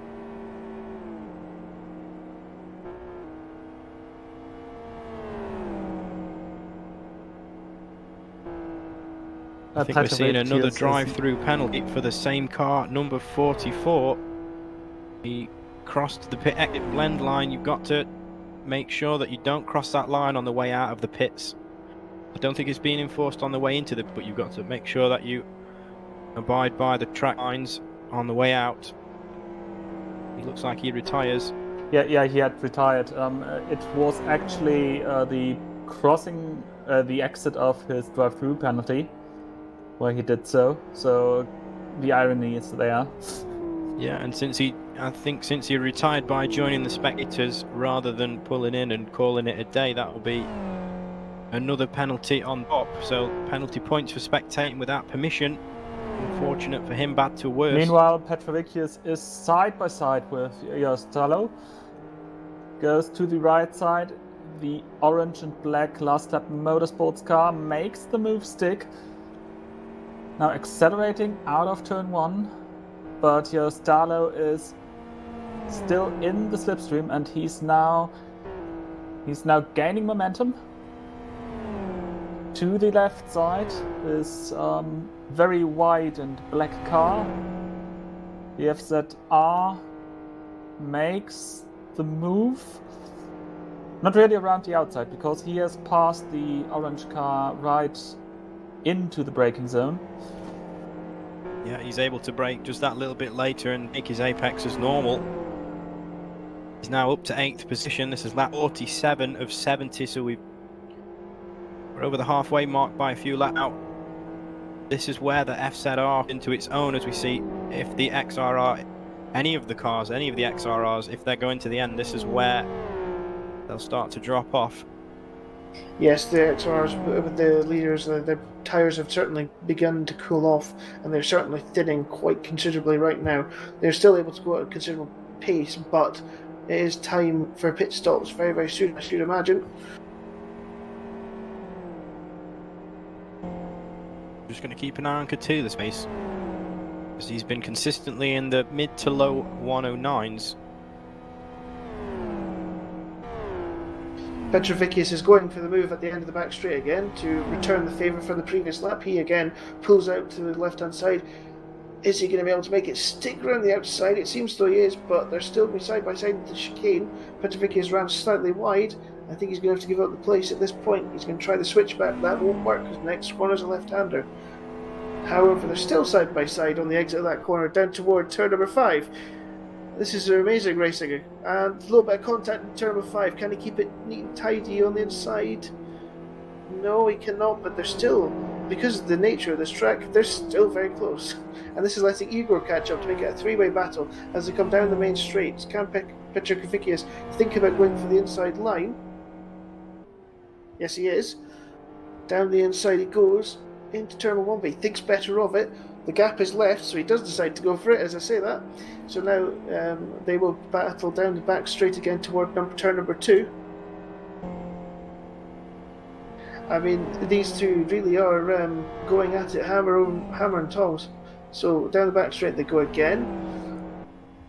I think we're seeing another drive-through penalty for the same car, number 44. He crossed the pit exit blend line. You've got to make sure that you don't cross that line on the way out of the pits. I don't think it's being enforced on the way into but you've got to make sure that you abide by the track lines on the way out. He looks like he retires. Yeah, he had retired. It was actually the crossing the exit of his drive-through penalty where he did so. So the irony is there. Yeah, and since he retired by joining the spectators rather than pulling in and calling it a day, that will be another penalty on top. So penalty points for spectating without permission. Unfortunate for him, bad to worse. Meanwhile, Petrovicius is side by side with Thilo. Goes to the right side. The orange and black last lap motorsports car makes the move stick. Now accelerating out of turn 1. But Thilo is still in the slipstream, and he's now gaining momentum. To the left side is very white and black car. The FZR makes the move. Not really around the outside, because he has passed the orange car right into the braking zone. Yeah, he's able to brake just that little bit later and make his apex as normal. He's now up to 8th position. This is lap 47 of 70, so we're over the halfway mark by a few laps out. This is where the FZR into its own, as we see if the XRR, any of the XRRs, if they're going to the end, this is where they'll start to drop off. Yes, the XRs with the leaders, their tyres have certainly begun to cool off, and they're certainly thinning quite considerably right now. They're still able to go at a considerable pace, but it is time for pit stops very, very soon, I should imagine. Just going to keep an eye on Couture this pace, as he's been consistently in the mid to low 109s. Petrovicius is going for the move at the end of the back straight again to return the favour from the previous lap. He again pulls out to the left hand side. Is he going to be able to make it stick around the outside? It seems though he is, but they're still side by side with the chicane. Petrovicius ran slightly wide. I think he's going to have to give up the place at this point. He's going to try the switchback. That won't work because the next corner's a left-hander. However, they're still side by side on the exit of that corner, down toward turn number 5. This is amazing racing, and a little bit of contact in turn number 5. Can he keep it neat and tidy on the inside? No, he cannot, but they're still, because of the nature of this track, they're still very close. And this is letting Igor catch up to make it a three-way battle as they come down the main straight. Can Petrovicius think about going for the inside line? Yes, he is. Down the inside he goes, into turn 1, but he thinks better of it. The gap is left, so he does decide to go for it, as I say that. So now they will battle down the back straight again toward turn number 2. I mean, these two really are going at it hammer and tongs. So down the back straight they go again.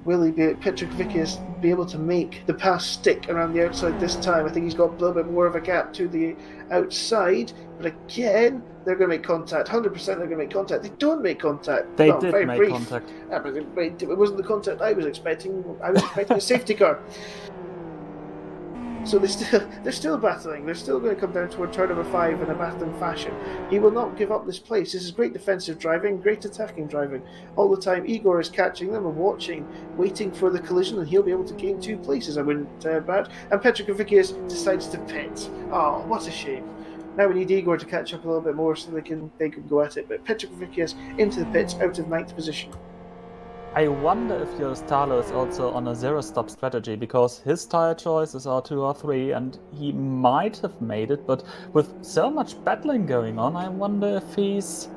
Will Petrovicius be able to make the pass stick around the outside this time? I think he's got a little bit more of a gap to the outside, but again, they're going to make contact. 100% they're going to make contact. They don't make contact. They did make contact. It wasn't the contact I was expecting. I was expecting a safety car. So they're still battling. They're still going to come down toward turn number 5 in a battling fashion. He will not give up this place. This is great defensive driving, great attacking driving. All the time, Igor is catching them and watching, waiting for the collision, and he'll be able to gain 2 places, I wouldn't doubt. And Petrovicius decides to pit. Oh, what a shame. Now we need Igor to catch up a little bit more so they can go at it. But Petrovicius into the pits, out of 9th position. I wonder if Thilo is also on a zero-stop strategy, because his tyre choices are 2 or 3, and he might have made it, but with so much battling going on, I wonder if he's...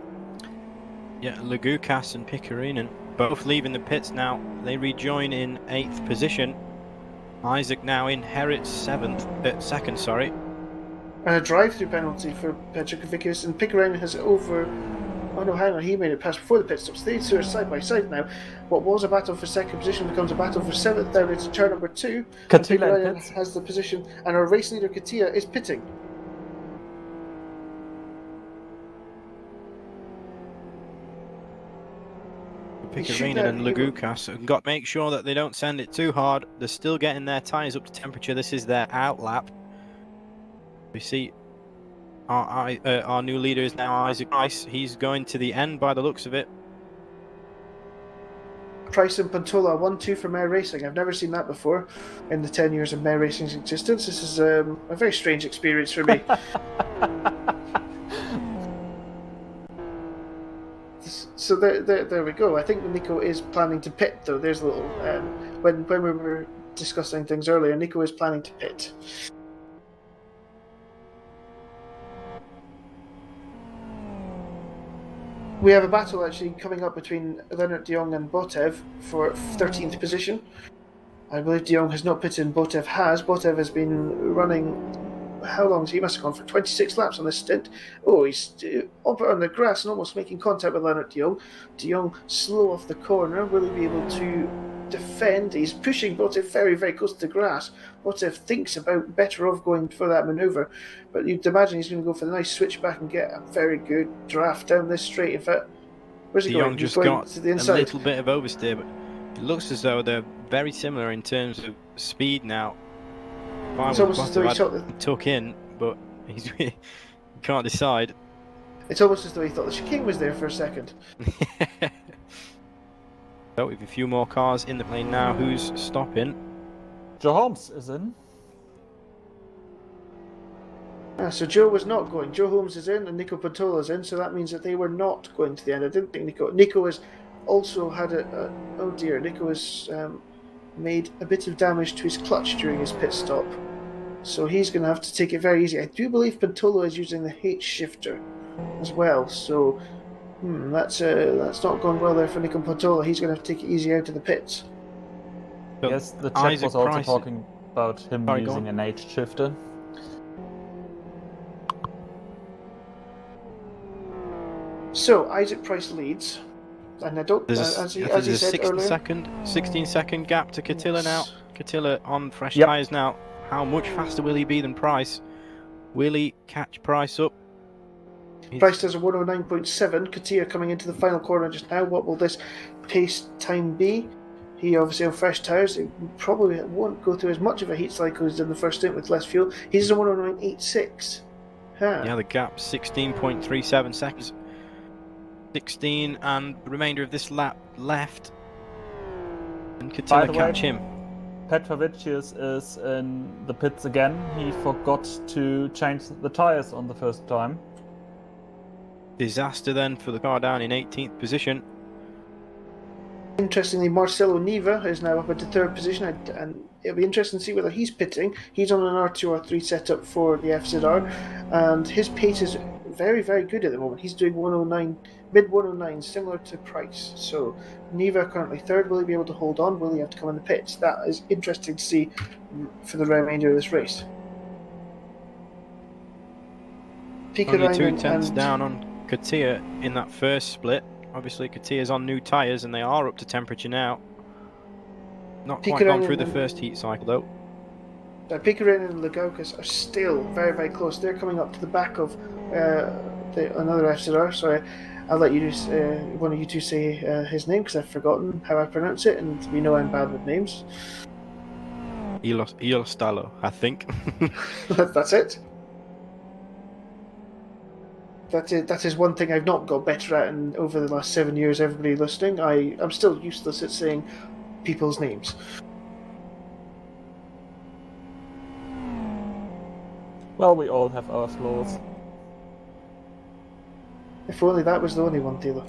Yeah, Lagukas and Pikarinen both leaving the pits now. They rejoin in 8th position. Isaac now in Herritt's 2nd, sorry. And a drive-through penalty for Petrovicius, and Pikarinen has over... Oh no, hang on, he made it past before the pit stops. They two are side by side now. What was a battle for 2nd position becomes a battle for 7th down into turn number 2. Pikarinen has the position, and our race leader Katia is pitting. Pikarinen and Lagukas have got to make sure that they don't send it too hard. They're still getting their tyres up to temperature. This is their out lap. We see our new leader is now Isaac Price. He's going to the end by the looks of it. Price and Pantola 1-2 for Eyre Racing. I've never seen that before in the 10 years of Eyre Racing's existence. This is a very strange experience for me. So there we go. I think Nico is planning to pit, though. There's a little... when we were discussing things earlier, Nico is planning to pit. We have a battle actually coming up between Leonard de Jong and Botev for 13th position. I believe de Jong has not pitted and Botev has. Botev has been running... How long? He must have gone for 26 laps on this stint. Oh, he's up on the grass and almost making contact with Leonard de Jong. De Jong slow off the corner. Will he be able to defend? He's pushing Botev very, very close to the grass. Botev thinks about better off going for that manoeuvre, but you'd imagine he's going to go for the nice switchback and get a very good draft down this straight. In fact, where's he de going? Jong just going got to the inside. A little bit of oversteer, but It looks as though they're very similar in terms of speed now. It's almost as though he thought tuck in, but he can't decide. It's almost as though he thought the chicane was there for a second. So with a few more cars in the lane now, who's stopping? Joe Holmes is in. So Joe was not going. Joe Holmes is in and Nico Pantola's in, so that means that they were not going to the end. I didn't think Nico has also had oh dear, Nico has made a bit of damage to his clutch during his pit stop. So he's going to have to take it very easy. I do believe Pantola is using the H shifter as well, so that's not gone well there for Nico Pantola. He's going to have to take it easy out of the pits. So yes, the chat was also talking about him using an H shifter. So Isaac Price leads, and I don't. As he said earlier, 16-second gap to Catilla now. Catilla on fresh tyres now. How much faster will he be than Price? Will he catch Price up? Price does a 109.7. Katia coming into the final corner just now. What will this pace time be? He obviously on fresh tyres. It probably won't go through as much of a heat cycle as in the first stint with less fuel. He's a 109.86. Yeah, the gap 16.37 seconds. 16 and the remainder of this lap left. And Catilla catch him. Petrovicius is in the pits again. He forgot to change the tyres on the first time. Disaster then for the car down in 18th position. Interestingly, Marcelo Niva is now up into third position, and it'll be interesting to see whether he's pitting. He's on an R2-R3 setup for the FZR, and his pace is very, very good at the moment. He's doing 109, mid 109, similar to Price. So Niva currently third. Will he be able to hold on? Will he have to come in the pits? That is interesting to see for the remainder of this race. Only 2 tenths down on Katia in that first split. Obviously Katia's on new tyres and they are up to temperature now. Not quite gone through the first heat cycle though. Pickering and Lagaukas are still very, very close. They're coming up to the back of another FZR. So I'll let you one of you two say his name, because I've forgotten how I pronounce it, and we know I'm bad with names. Ilostalo, I think. That's it. That is one thing I've not got better at, and over the last 7 years, everybody listening, I'm still useless at saying people's names. Well, we all have our flaws. If only that was the only one, Thilo.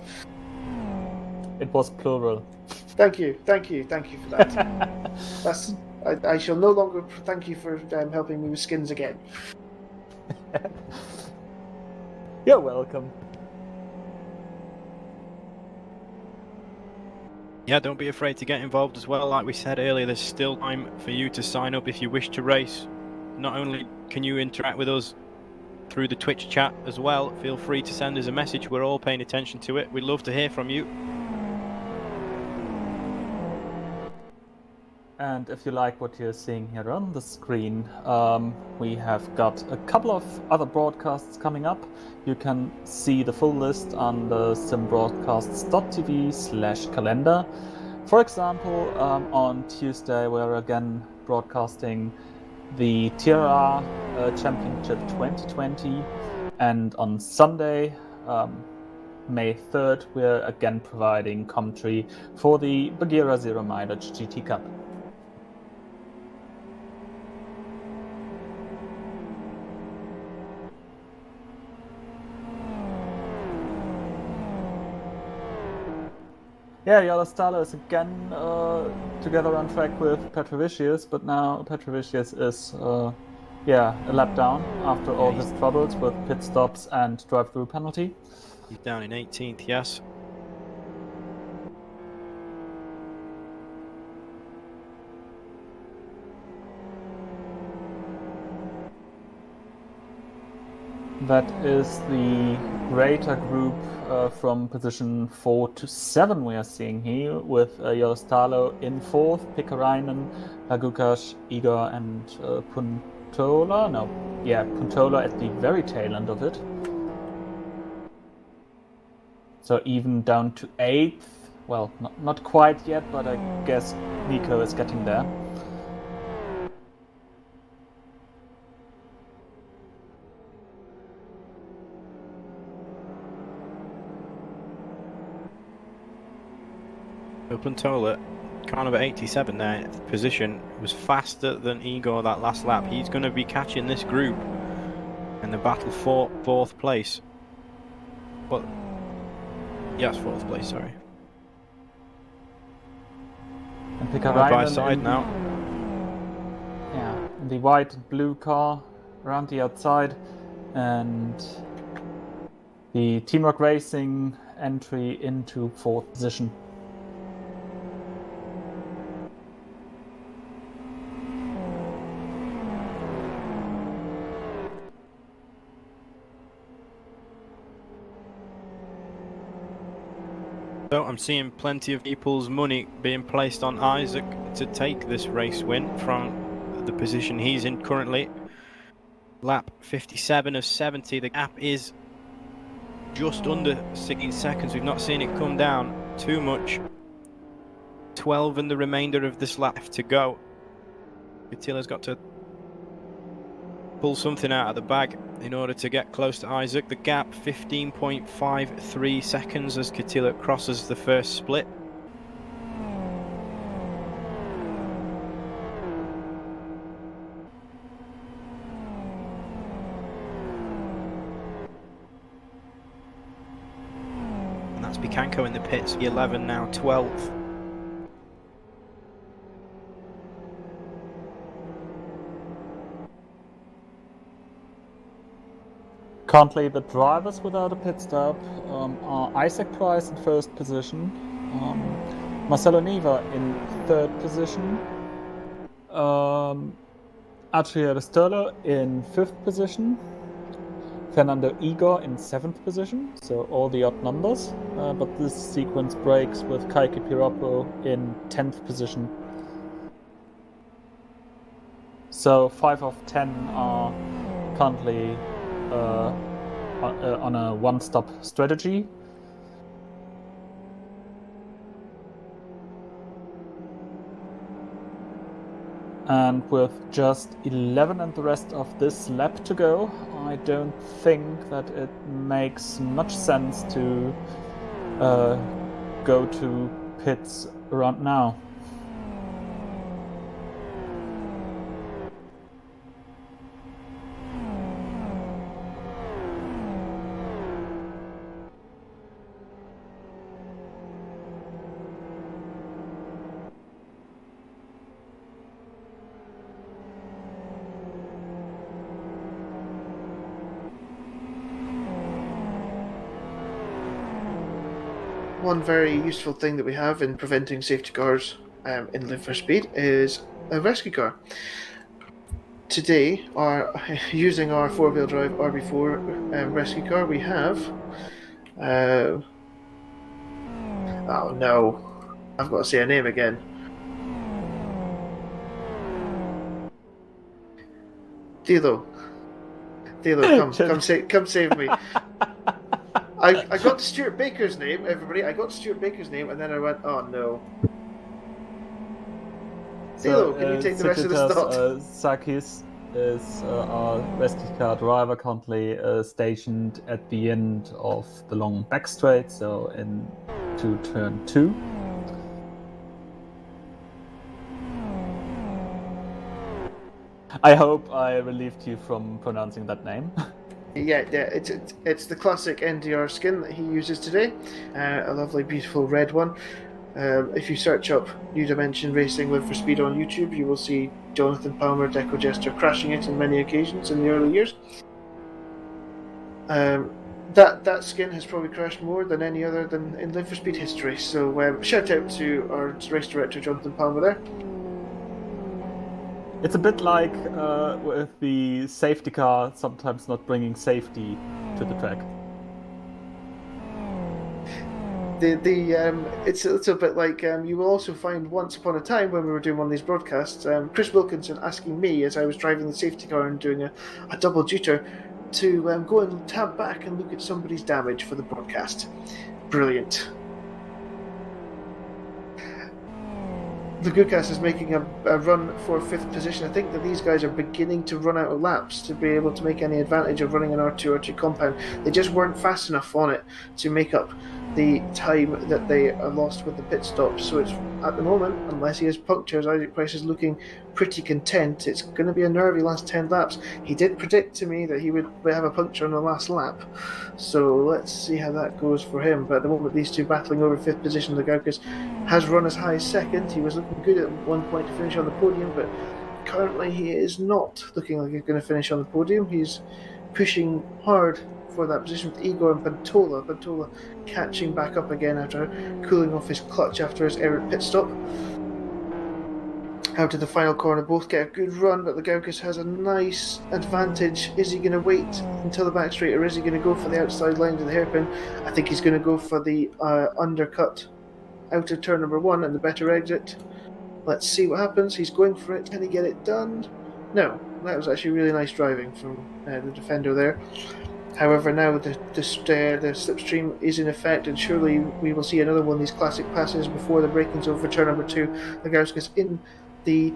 It was plural. Thank you for that. I shall no longer thank you for helping me with skins again. You're welcome. Yeah, don't be afraid to get involved as well. Like we said earlier, there's still time for you to sign up if you wish to race. Not only can you interact with us through the Twitch chat as well, feel free to send us a message. We're all paying attention to it. We'd love to hear from you. And if you like what you're seeing here on the screen, we have got a couple of other broadcasts coming up. You can see the full list on the simbroadcasts.tv/calendar. For example, on Tuesday we're again broadcasting the TRR Championship 2020, and on Sunday, May 3rd, we're again providing commentary for the Bagheera Zero Mileage GT Cup. Yeah, Yalostala is again together on track with Petrovicius, but now Petrovicius is a lap down after all his troubles with pit stops and drive-through penalty. He's down in 18th, yes. That is the greater group from position 4 to 7 we are seeing here, with Yalostalo in 4th, Pikkarainen, Lagukas, Eyre and Puntola. Puntola at the very tail end of it. So even down to 8th, Well, not quite yet, but I guess Nico is getting there. Open Tola, car number 87 there, position, was faster than Igor that last lap. He's going to be catching this group in the battle for fourth place. Well, yes, fourth place, sorry. And pick Side by side now. Yeah, in the white and blue car around the outside, and the Teamwork Racing entry into fourth position. So I'm seeing plenty of people's money being placed on Isaac to take this race win from the position he's in currently. Lap 57 of 70. The gap is just under 16 seconds. We've not seen it come down too much. 12 and the remainder of this lap to go. Attila's got to pull something out of the bag in order to get close to Isaac. The gap 15.53 seconds as Attila crosses the first split. And that's Bicanco in the pits, 11 now 12th. Currently, the drivers without a pit stop are Isaac Price in first position, Marcelo Neva in third position, Adriano Sturlo in fifth position, Fernando Igor in seventh position, so all the odd numbers, but this sequence breaks with Kaiki Piroppo in 10th position. So 5 of 10 are currently on a one-stop strategy. And with just 11 and the rest of this lap to go, I don't think that it makes much sense to go to pits around now. One very useful thing that we have in preventing safety cars in Live for Speed is a rescue car. Today, using our four-wheel drive RB4 rescue car, we have... oh no, I've got to say a name again. Thilo, come save me. I got to Stuart Baker's name, everybody. I got to Stuart Baker's name, and then I went, oh no. Thilo, can you take the rest of the stop? Sakis is our rescue car driver, currently stationed at the end of the long back straight, so into turn 2. I hope I relieved you from pronouncing that name. Yeah, it's the classic NDR skin that he uses today. A lovely, beautiful red one. If you search up New Dimension Racing Live for Speed on YouTube, you will see Jonathan Palmer, Deco Jester, crashing it on many occasions in the early years. That skin has probably crashed more than any other than in Live for Speed history. So shout out to our race director, Jonathan Palmer there. It's a bit like with the safety car sometimes not bringing safety to the track. It's a little bit like you will also find once upon a time when we were doing one of these broadcasts, Chris Wilkinson asking me as I was driving the safety car and doing a double duty to go and tab back and look at somebody's damage for the broadcast. Brilliant. the Gukas is making a run for 5th position. I think that these guys are beginning to run out of laps to be able to make any advantage of running an R2 compound. They just weren't fast enough on it to make up the time that they lost with the pit stops. So it's, at the moment, unless he has punctures, Isaac Price is looking pretty content. It's going to be a nervy last 10 laps. He did predict to me that he would have a puncture on the last lap, so let's see how that goes for him. But at the moment, these two battling over 5th position. Lagaukas has run as high as 2nd. He was looking good at one point to finish on the podium, but currently he is not looking like he's going to finish on the podium. He's pushing hard for that position with Igor and Pantola. Pantola catching back up again after cooling off his clutch after his Eyre pit stop. Out of the final corner, both get a good run, but Lagaukas has a nice advantage. Is he going to wait until the back straight, or is he going to go for the outside line to the hairpin? I think he's going to go for the undercut out of turn number 1 and the better exit. Let's see what happens. He's going for it. Can he get it done? No. That was actually really nice driving from the defender there. However, now the slipstream is in effect, and surely we will see another one of these classic passes before the braking zone for turn number 2. Lagaukas in the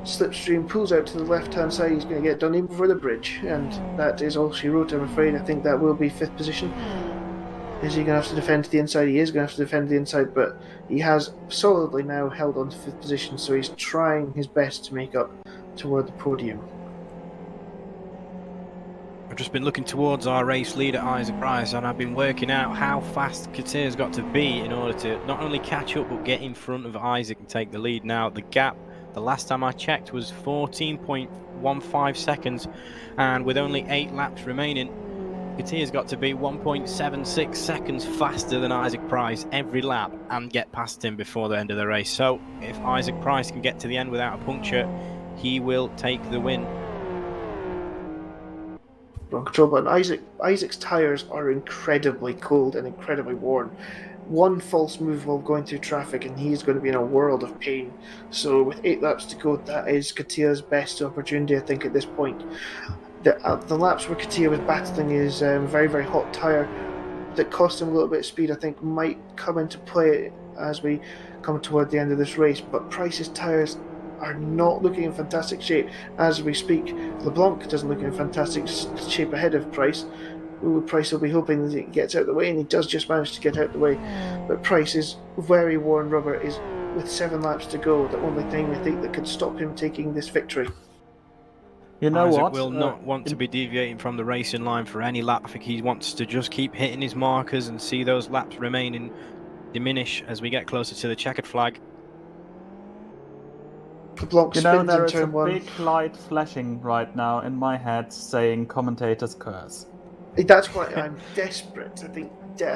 slipstream, pulls out to the left-hand side. He's going to get done even before the bridge, and that is all she wrote, I'm afraid. I think that will be 5th position. Is he going to have to defend to the inside? He is going to have to defend to the inside, but he has solidly now held on to 5th position, so he's trying his best to make up toward the podium. I've just been looking towards our race leader, Isaac Price, and I've been working out how fast Katir's got to be in order to not only catch up, but get in front of Isaac and take the lead. Now, the gap, the last time I checked, was 14.15 seconds, and with only 8 laps remaining, Katir's got to be 1.76 seconds faster than Isaac Price every lap and get past him before the end of the race. So, if Isaac Price can get to the end without a puncture, he will take the win. Wrong control button. Isaac's tyres are incredibly cold and incredibly worn. One false move while going through traffic and he's going to be in a world of pain. So with 8 laps to go, that is Katir's best opportunity, I think, at this point. The laps where Katir was battling his very, very hot tyre that cost him a little bit of speed, I think, might come into play as we come toward the end of this race. But Price's tyres are not looking in fantastic shape as we speak. LeBlanc doesn't look in fantastic shape ahead of Price. Price will be hoping that he gets out of the way, and he does just manage to get out of the way. But Price's very worn rubber is, with 7 laps to go, the only thing I think that could stop him taking this victory. You know Isaac what? will not want to be deviating from the racing line for any lap. I think he wants to just keep hitting his markers and see those laps remaining diminish as we get closer to the checkered flag. LeBlanc You know, spins there in is a turn 1. big light flashing right now in my head saying commentator's curse. That's why I'm desperate. I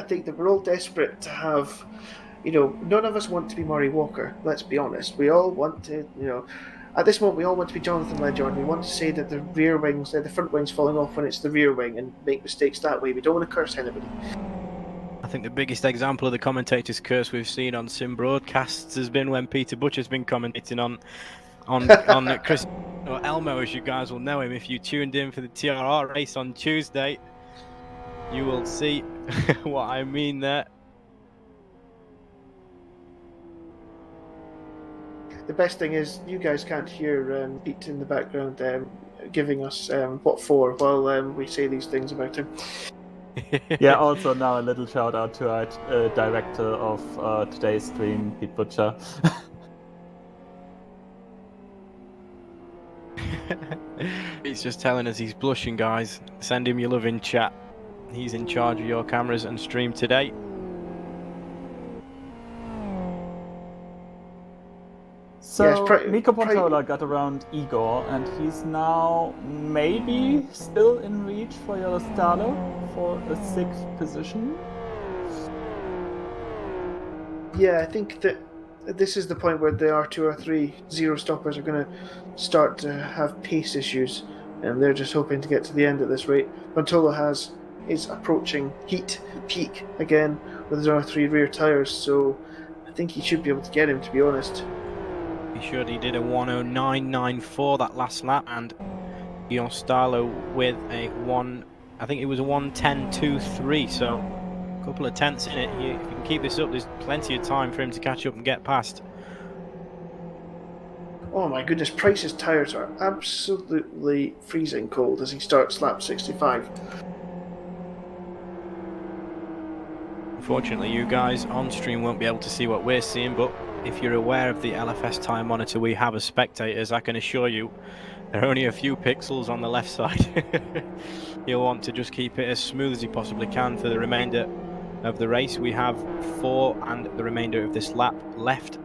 think that we're all desperate to have, none of us want to be Murray Walker, let's be honest. We all want to, at this moment we all want to be Jonathan Ledger. We want to say that the rear wings, the front wings falling off when it's the rear wing, and make mistakes that way. We don't want to curse anybody. I think the biggest example of the commentator's curse we've seen on sim broadcasts has been when Peter Butcher's been commentating on Chris or Elmo, as you guys will know him if you tuned in for the TRR race on Tuesday. You will see what I mean there. The best thing is you guys can't hear Pete in the background giving us what for while we say these things about him. Yeah, also now a little shout out to our director of today's stream, Pete Butcher. He's just telling us he's blushing, guys. Send him your love in chat. He's in charge of your cameras and stream today. So Yes, Nico Pontola got around Igor, and he's now maybe still in reach for Yarostalo for a 6th position. Yeah, I think that this is the point where the R2, R3 zero stoppers are going to start to have pace issues, and they're just hoping to get to the end at this rate. Pontola is approaching heat peak again with his R3 rear tyres, so I think he should be able to get him, to be honest. He should. He did a 109.94 that last lap, and Yarostalo with a I think it was a 110.23, so a couple of tenths in it. If he can keep this up, there's plenty of time for him to catch up and get past. Oh my goodness, Price's tyres are absolutely freezing cold as he starts lap 65. Unfortunately, you guys on stream won't be able to see what we're seeing, but if you're aware of the LFS time monitor we have as spectators, I can assure you there are only a few pixels on the left side. You'll want to just keep it as smooth as you possibly can for the remainder of the race. We have 4 and the remainder of this lap left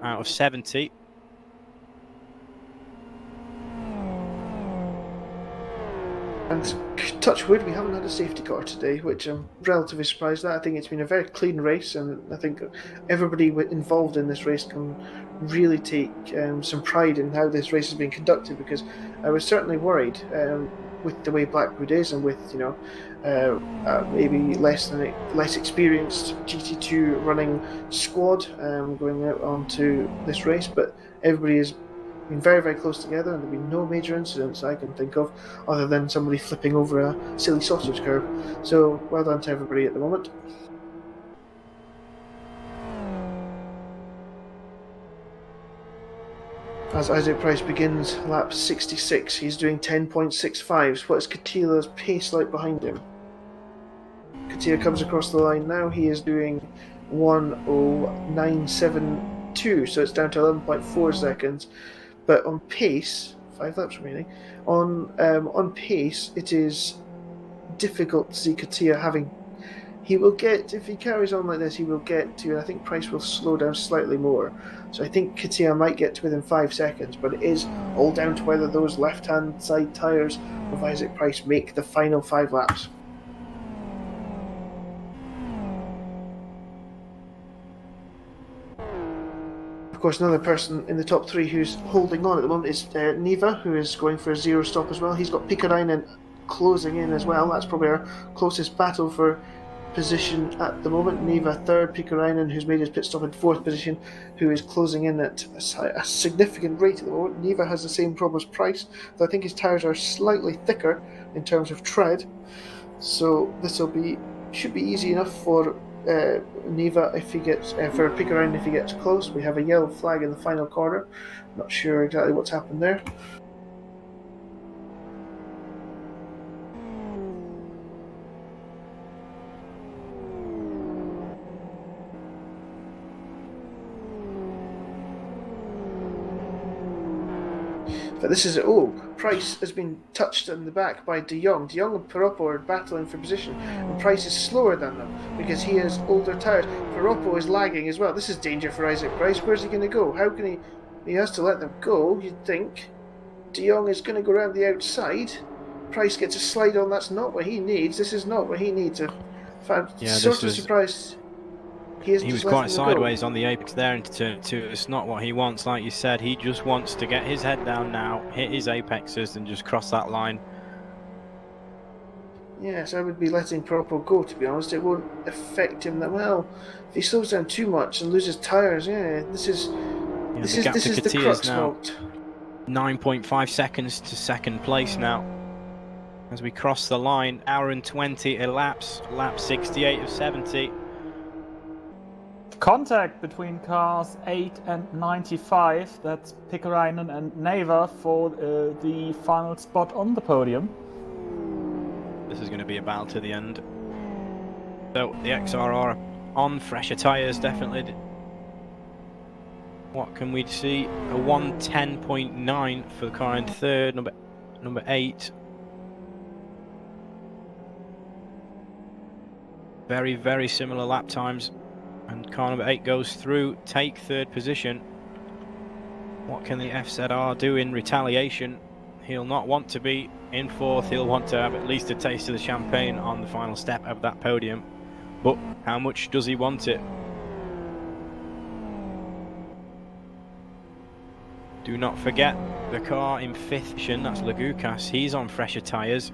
out of 70. And touch wood, we haven't had a safety car today, which I'm relatively surprised at. I think it's been a very clean race, and I think everybody involved in this race can really take some pride in how this race has been conducted, because I was certainly worried with the way Blackwood is, and with maybe less experienced GT2 running squad going out onto this race, but everybody is been very, very close together, and there have been no major incidents I can think of other than somebody flipping over a silly sausage curve. So well done to everybody at the moment. As Isaac Price begins lap 66, he's doing 10.65s. What is Katila's pace like behind him? Katila comes across the line now. He is doing 1:09.72, so it's down to 11.4 seconds. But on pace, 5 laps remaining, on pace, it is difficult to see Katia having... He will get, if he carries on like this, he will get to, and I think Price will slow down slightly more. So I think Katia might get to within 5 seconds, but it is all down to whether those left-hand side tyres of Isaac Price make the final 5 laps. Of course, another person in the top 3 who's holding on at the moment is Neva, who is going for a 0 stop as well. He's got Pikkarainen closing in as well. That's probably our closest battle for position at the moment. Neva 3rd, Pikkarainen, who's made his pit stop in 4th position, who is closing in at a significant rate at the moment. Neva has the same problem as Price, though I think his tyres are slightly thicker in terms of tread. So this should be easy enough for Neva if he gets for Pikkarainen if he gets close. We have a yellow flag in the final corner. Not sure exactly what's happened there. But this is it. Oh, Price has been touched in the back by De Jong. De Jong and Piroppo are battling for position, and Price is slower than them because he has older tyres. Piroppo is lagging as well. This is danger for Isaac Price. Where's he going to go? How can he? He has to let them go, you'd think. De Jong is going to go around the outside. Price gets a slide on. That's not what he needs. This is not what he needs. I'm sort of surprised. He was quite sideways on the apex there into turn 2. It's not what he wants, like you said. He just wants to get his head down now, hit his apexes, and just cross that line. Yes, I would be letting Piroppo go, to be honest. It won't affect him that well. If he slows down too much and loses tyres, this is the crux now. mode. 9.5 seconds to second place now. As we cross the line, hour and 20 elapsed, lap 68 of 70. Contact between cars 8 and 95, that's Pikkarainen and Neva for the final spot on the podium. This is going to be a battle to the end. So the XRR on fresher tyres, definitely. What can we see? A 1:10.9 for the car in 3rd, number 8. Very, very similar lap times. And car number 8 goes through, take 3rd position. What can the FZR do in retaliation? He'll not want to be in 4th. He'll want to have at least a taste of the champagne on the final step of that podium. But how much does he want it? Do not forget the car in 5th position, that's Lagukas. He's on fresher tyres.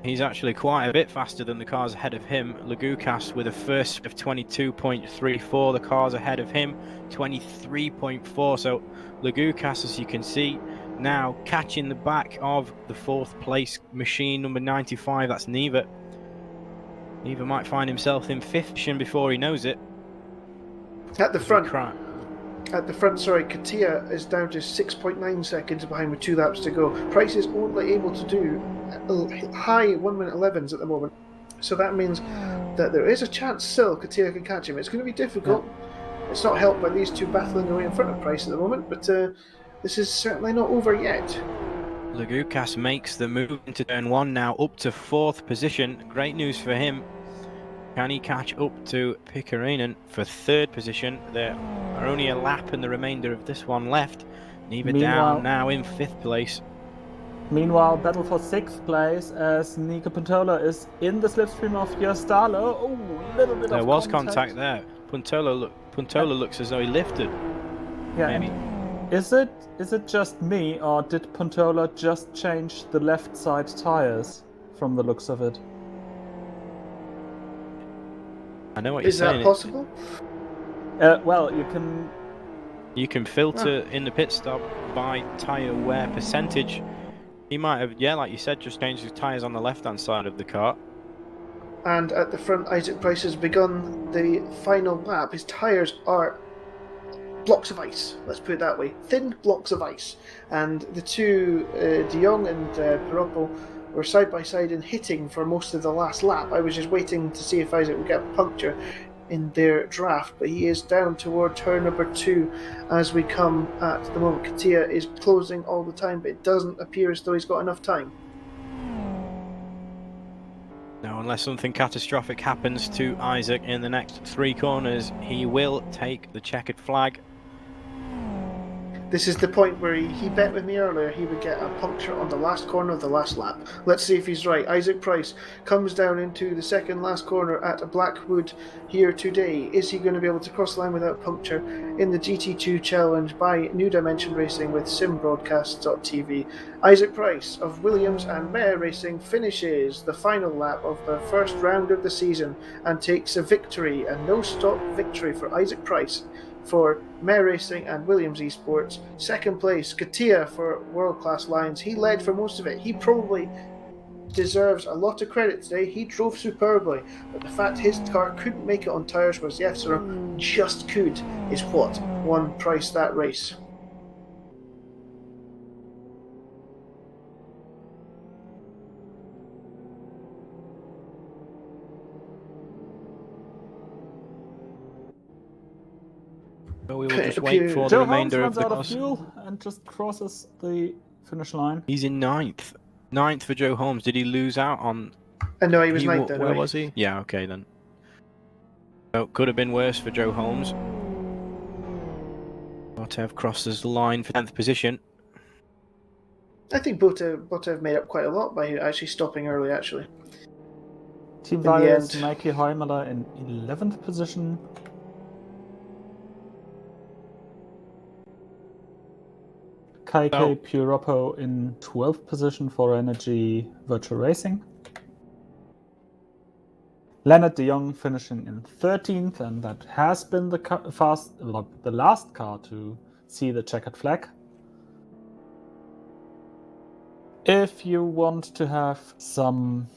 He's actually quite a bit faster than the cars ahead of him. Lagukas with a first of 22.34. The cars ahead of him, 23.4. So Lagukas, as you can see, now catching the back of the 4th place machine, number 95. That's Neva. Neva might find himself in 5th position before he knows it. At the front, Cry. Katia is down to 6.9 seconds behind with 2 laps to go. Price is only able to do high 1 minute 11s at the moment. So that means that there is a chance still Katia can catch him. It's going to be difficult. Yeah. It's not helped by these two battling away in front of Price at the moment, but this is certainly not over yet. Lagukas makes the move into turn 1 now, up to 4th position. Great news for him. Can he catch up to Pikarinen for 3rd position? There are only a lap and the remainder of this one left. Neva down now in 5th place. Meanwhile, battle for 6th place as Nico Puntola is in the slipstream of Stalo. Oh, little bit there of was contact there. Puntola looks as though he lifted. Yeah. Maybe. Is it just me, or did Puntola just change the left side tires from the looks of it? I know what you're Is saying. that possible? Well, you can filter in the pit stop by tyre wear percentage. He might have, like you said, just changed his tyres on the left-hand side of the car. And at the front, Isaac Price has begun the final lap. His tyres are blocks of ice, let's put it that way. Thin blocks of ice. And the two, De Jong and Piroppo, were side by side and hitting for most of the last lap. I was just waiting to see if Isaac would get a puncture in their draft, but he is down toward turn number 2 as we come at the moment. Katia is closing all the time, but it doesn't appear as though he's got enough time. Now, unless something catastrophic happens to Isaac in the next 3 corners, he will take the checkered flag. This is the point where he bet with me earlier he would get a puncture on the last corner of the last lap. Let's see if he's right. Isaac Price comes down into the second last corner at Blackwood here today. Is he going to be able to cross the line without puncture in the GT2 Challenge by New Dimension Racing with simbroadcast.tv? Isaac Price of Williams and Eyre Racing finishes the final lap of the first round of the season and takes a victory, a no-stop victory for Isaac Price for Eyre Racing and Williams Esports. Second place, Katia for World Class Lions. He led for most of it. He probably deserves a lot of credit today. He drove superbly, but the fact his car couldn't make it on tyres where Jefsero just could is what won Price that race. So we will just wait for the Joe remainder Holmes of the runs out course. of fuel and just crosses the finish line. He's in 9th. 9th for Joe Holmes. Did he lose out on... No, he was 9th then. Where was he? Yeah, okay then. So, could have been worse for Joe Holmes. Botev crosses the line for 10th position. I think Botev made up quite a lot by actually stopping early, actually. Team Values, Mikey Heimler in 11th position. KK Piroppo in 12th position for Energy Virtual Racing. Leonard de Jong finishing in 13th, and that has been the last car to see the checkered flag. If you want to have some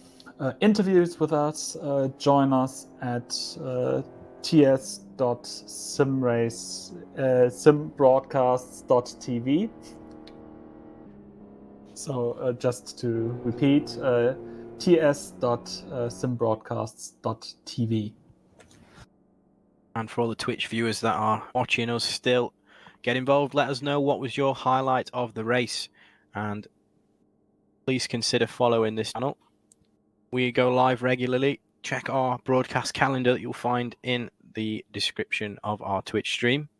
interviews with us, join us at simbroadcasts.tv. So just to repeat, ts.simbroadcasts.tv. And for all the Twitch viewers that are watching us still, get involved. Let us know what was your highlight of the race. And please consider following this channel. We go live regularly. Check our broadcast calendar that you'll find in the description of our Twitch stream.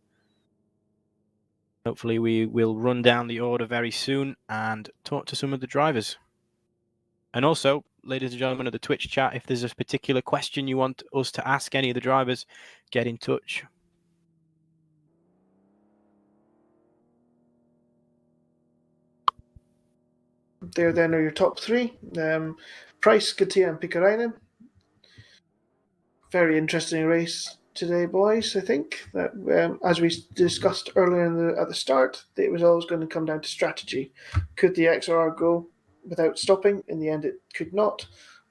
Hopefully we will run down the order very soon and talk to some of the drivers. And also, ladies and gentlemen of the Twitch chat, if there's a particular question you want us to ask any of the drivers, get in touch. There then are your top 3. Price, Katia and Pikarinen. Very interesting race today, boys. I think that as we discussed earlier at the start, it was always going to come down to strategy. Could the XR go without stopping? In the end, it could not.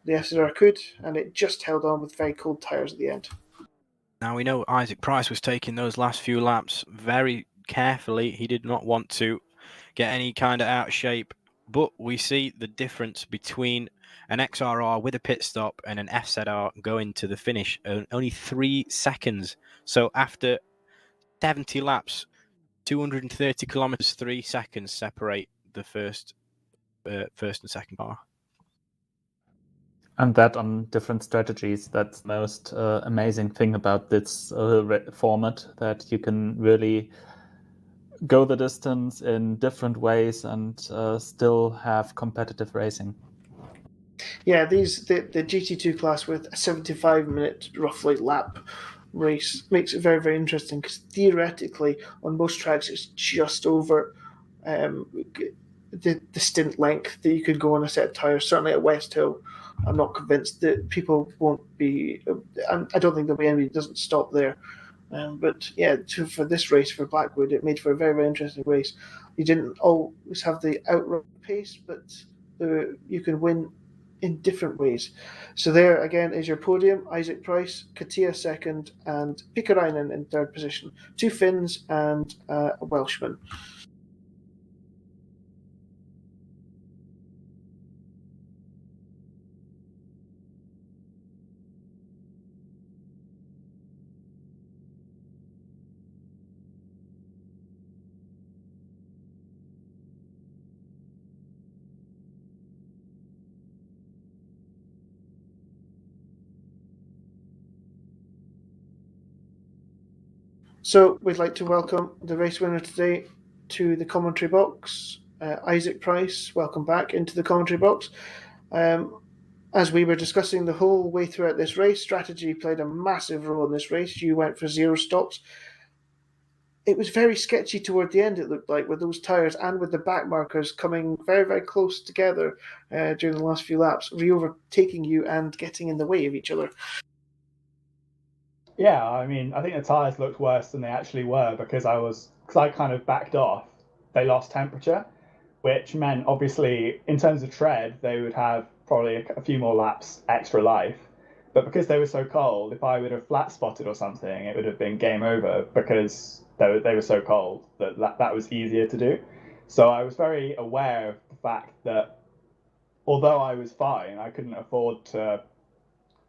The SR could, and it just held on with very cold tyres at the end. Now we know Isaac Price was taking those last few laps very carefully. He did not want to get any kind of out of shape, but we see the difference between an XRR with a pit stop and an FZR going to the finish, only 3 seconds. So after 70 laps, 230 kilometers, 3 seconds separate the first and second car. And that on different strategies. That's the most amazing thing about this format, that you can really go the distance in different ways and still have competitive racing. Yeah, the GT2 class with a 75-minute roughly lap race makes it very, very interesting, because theoretically on most tracks it's just over the stint length that you could go on a set of tyres. Certainly at West Hill, I'm not convinced that people won't be. I don't think there'll be anybody that doesn't stop there. But yeah, for this race for Blackwood, it made for a very, very interesting race. You didn't always have the outright pace, but you can win in different ways. So there again is your podium: Isaac Price, Katia second, and Pikarainen in third position. 2 Finns and a Welshman. So we'd like to welcome the race winner today to the commentary box, Isaac Price. Welcome back into the commentary box. As we were discussing the whole way throughout this race, strategy played a massive role in this race. You went for 0 stops. It was very sketchy toward the end, it looked like, with those tyres and with the back markers coming very, very close together during the last few laps, re-overtaking you and getting in the way of each other. Yeah, I mean, I think the tyres looked worse than they actually were, because I kind of backed off. They lost temperature, which meant obviously in terms of tread, they would have probably a few more laps extra life. But because they were so cold, if I would have flat spotted or something, it would have been game over, because they were so cold that was easier to do. So I was very aware of the fact that although I was fine, I couldn't afford to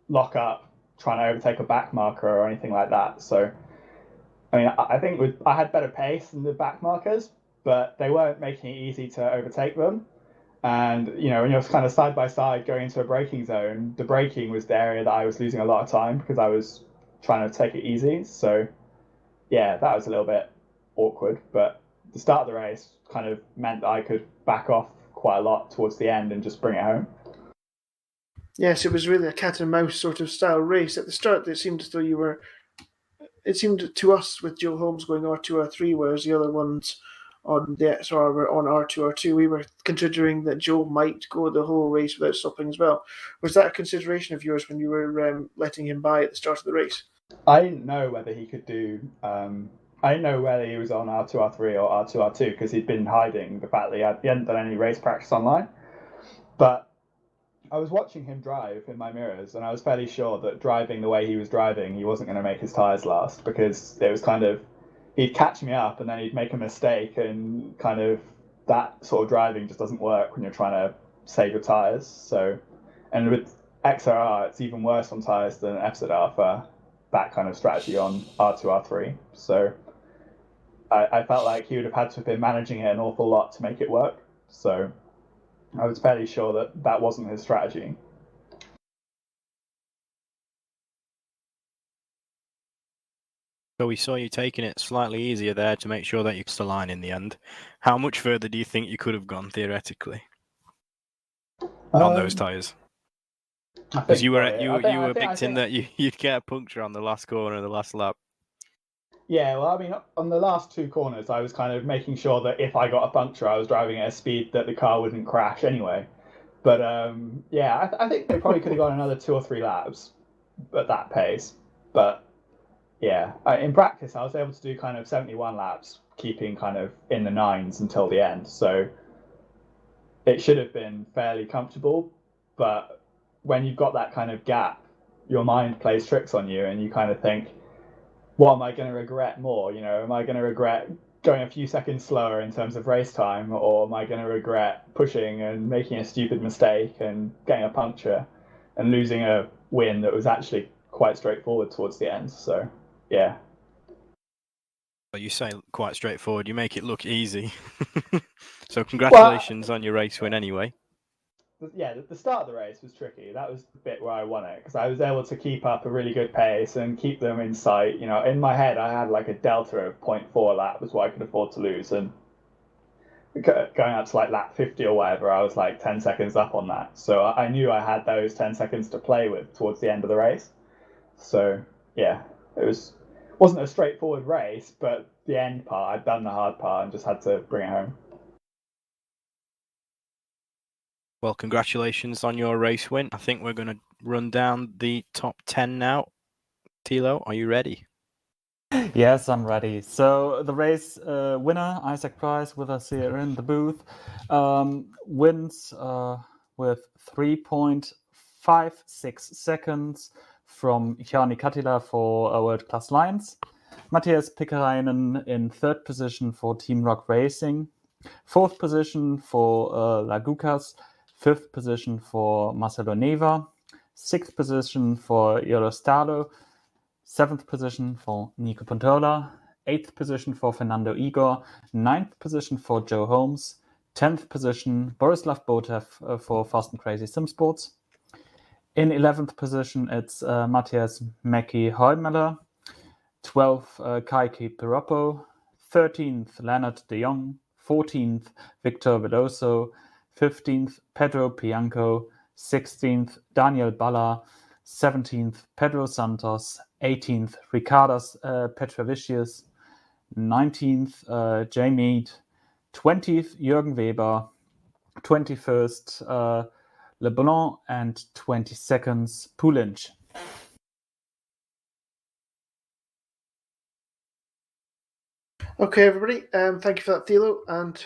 lock up trying to overtake a back marker or anything like that. So, I mean, I think I had better pace than the back markers, but they weren't making it easy to overtake them. And, you know, when you're kind of side by side going into a braking zone, the braking was the area that I was losing a lot of time, because I was trying to take it easy. So, yeah, that was a little bit awkward. But the start of the race kind of meant that I could back off quite a lot towards the end and just bring it home. Yes, it was really a cat and mouse sort of style race. At the start, it seemed as though you were. It seemed to us with Joe Holmes going R2, R3, whereas the other ones on the XR were on R2, R2. We were considering that Joe might go the whole race without stopping as well. Was that a consideration of yours when you were letting him by at the start of the race? I didn't know whether he could do. I didn't know whether he was on R2, R3 or R2, R2, because he'd been hiding the fact that he hadn't done any race practice online. But I was watching him drive in my mirrors, and I was fairly sure that driving the way he was driving, he wasn't going to make his tyres last, because it was kind of, he'd catch me up and then he'd make a mistake, and kind of that sort of driving just doesn't work when you're trying to save your tyres. So, and with XRR, it's even worse on tyres than FZR for that kind of strategy on R2, R3. So I felt like he would have had to have been managing it an awful lot to make it work. So I was fairly sure that that wasn't his strategy. So we saw you taking it slightly easier there to make sure that you crossed the line in the end. How much further do you think you could have gone theoretically on those tyres? Because you were predicting that you'd get a puncture on the last corner of the last lap. Yeah, well, I mean, on the last 2 corners, I was kind of making sure that if I got a puncture, I was driving at a speed that the car wouldn't crash anyway. But yeah, I think they probably could have gone another 2 or 3 laps at that pace. But yeah, in practice, I was able to do kind of 71 laps, keeping kind of in the 9s until the end. So it should have been fairly comfortable. But when you've got that kind of gap, your mind plays tricks on you, and you kind of think, what am I going to regret more? Am I going to regret going a few seconds slower in terms of race time, or am I going to regret pushing and making a stupid mistake and getting a puncture and losing a win that was actually quite straightforward towards the end? So, yeah. Well, you say quite straightforward. You make it look easy. So congratulations on your race win anyway. Yeah, the start of the race was tricky. That was the bit where I won it, because I was able to keep up a really good pace and keep them in sight. In my head, I had like a delta of 0.4 lap was what I could afford to lose, and going up to like lap 50 or whatever, I was like 10 seconds up on that. So I knew I had those 10 seconds to play with towards the end of the race. So yeah, wasn't a straightforward race, but the end part, I'd done the hard part and just had to bring it home. Well, congratulations on your race win. I think we're going to run down the top 10 now. Thilo, are you ready? Yes, I'm ready. So the race winner, Isaac Price, with us here in the booth, wins with 3.56 seconds from Jani Katila for World Class Lions. Matthias Pikkarainen in third position for Team Rock Racing. Fourth position for Lagukas. Fifth position for Marcelo Neva. Sixth position for Eurostalo. Seventh position for Nico Pontola. Eighth position for Fernando Igor. Ninth position for Joe Holmes. 10th position Borislav Botev for Fast and Crazy Sim Sports. In 11th position, it's Matthias Mackie Heumiller. 12th, Kaiki Piroppo. 13th, Leonard de Jong. 14th, Victor Veloso. 15th, Pedro Pianco. 16th, Daniel Balla. 17th, Pedro Santos. 18th, Ricardas Petrovicius. 19th, Jay Mead. 20th, Jürgen Weber. 21st, LeBlanc, and 22nd, Pulinch. Okay, everybody. Thank you for that, Thilo. And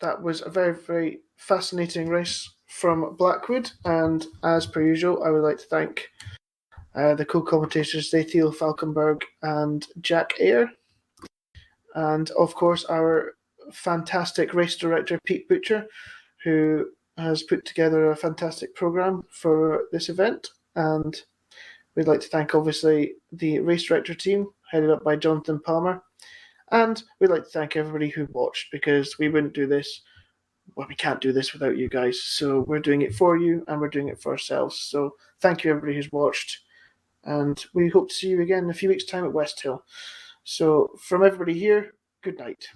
that was a very, very fascinating race from Blackwood. And as per usual, I would like to thank the co-commentators, Thilo Falkenberg and Jack Eyre. And of course, our fantastic race director, Pete Butcher, who has put together a fantastic program for this event. And we'd like to thank, obviously, the race director team, headed up by Jonathan Palmer. And we'd like to thank everybody who watched, because we wouldn't do this. Well, we can't do this without you guys. So we're doing it for you, and we're doing it for ourselves. So thank you, everybody who's watched. And we hope to see you again in a few weeks' time at West Hill. So from everybody here, good night.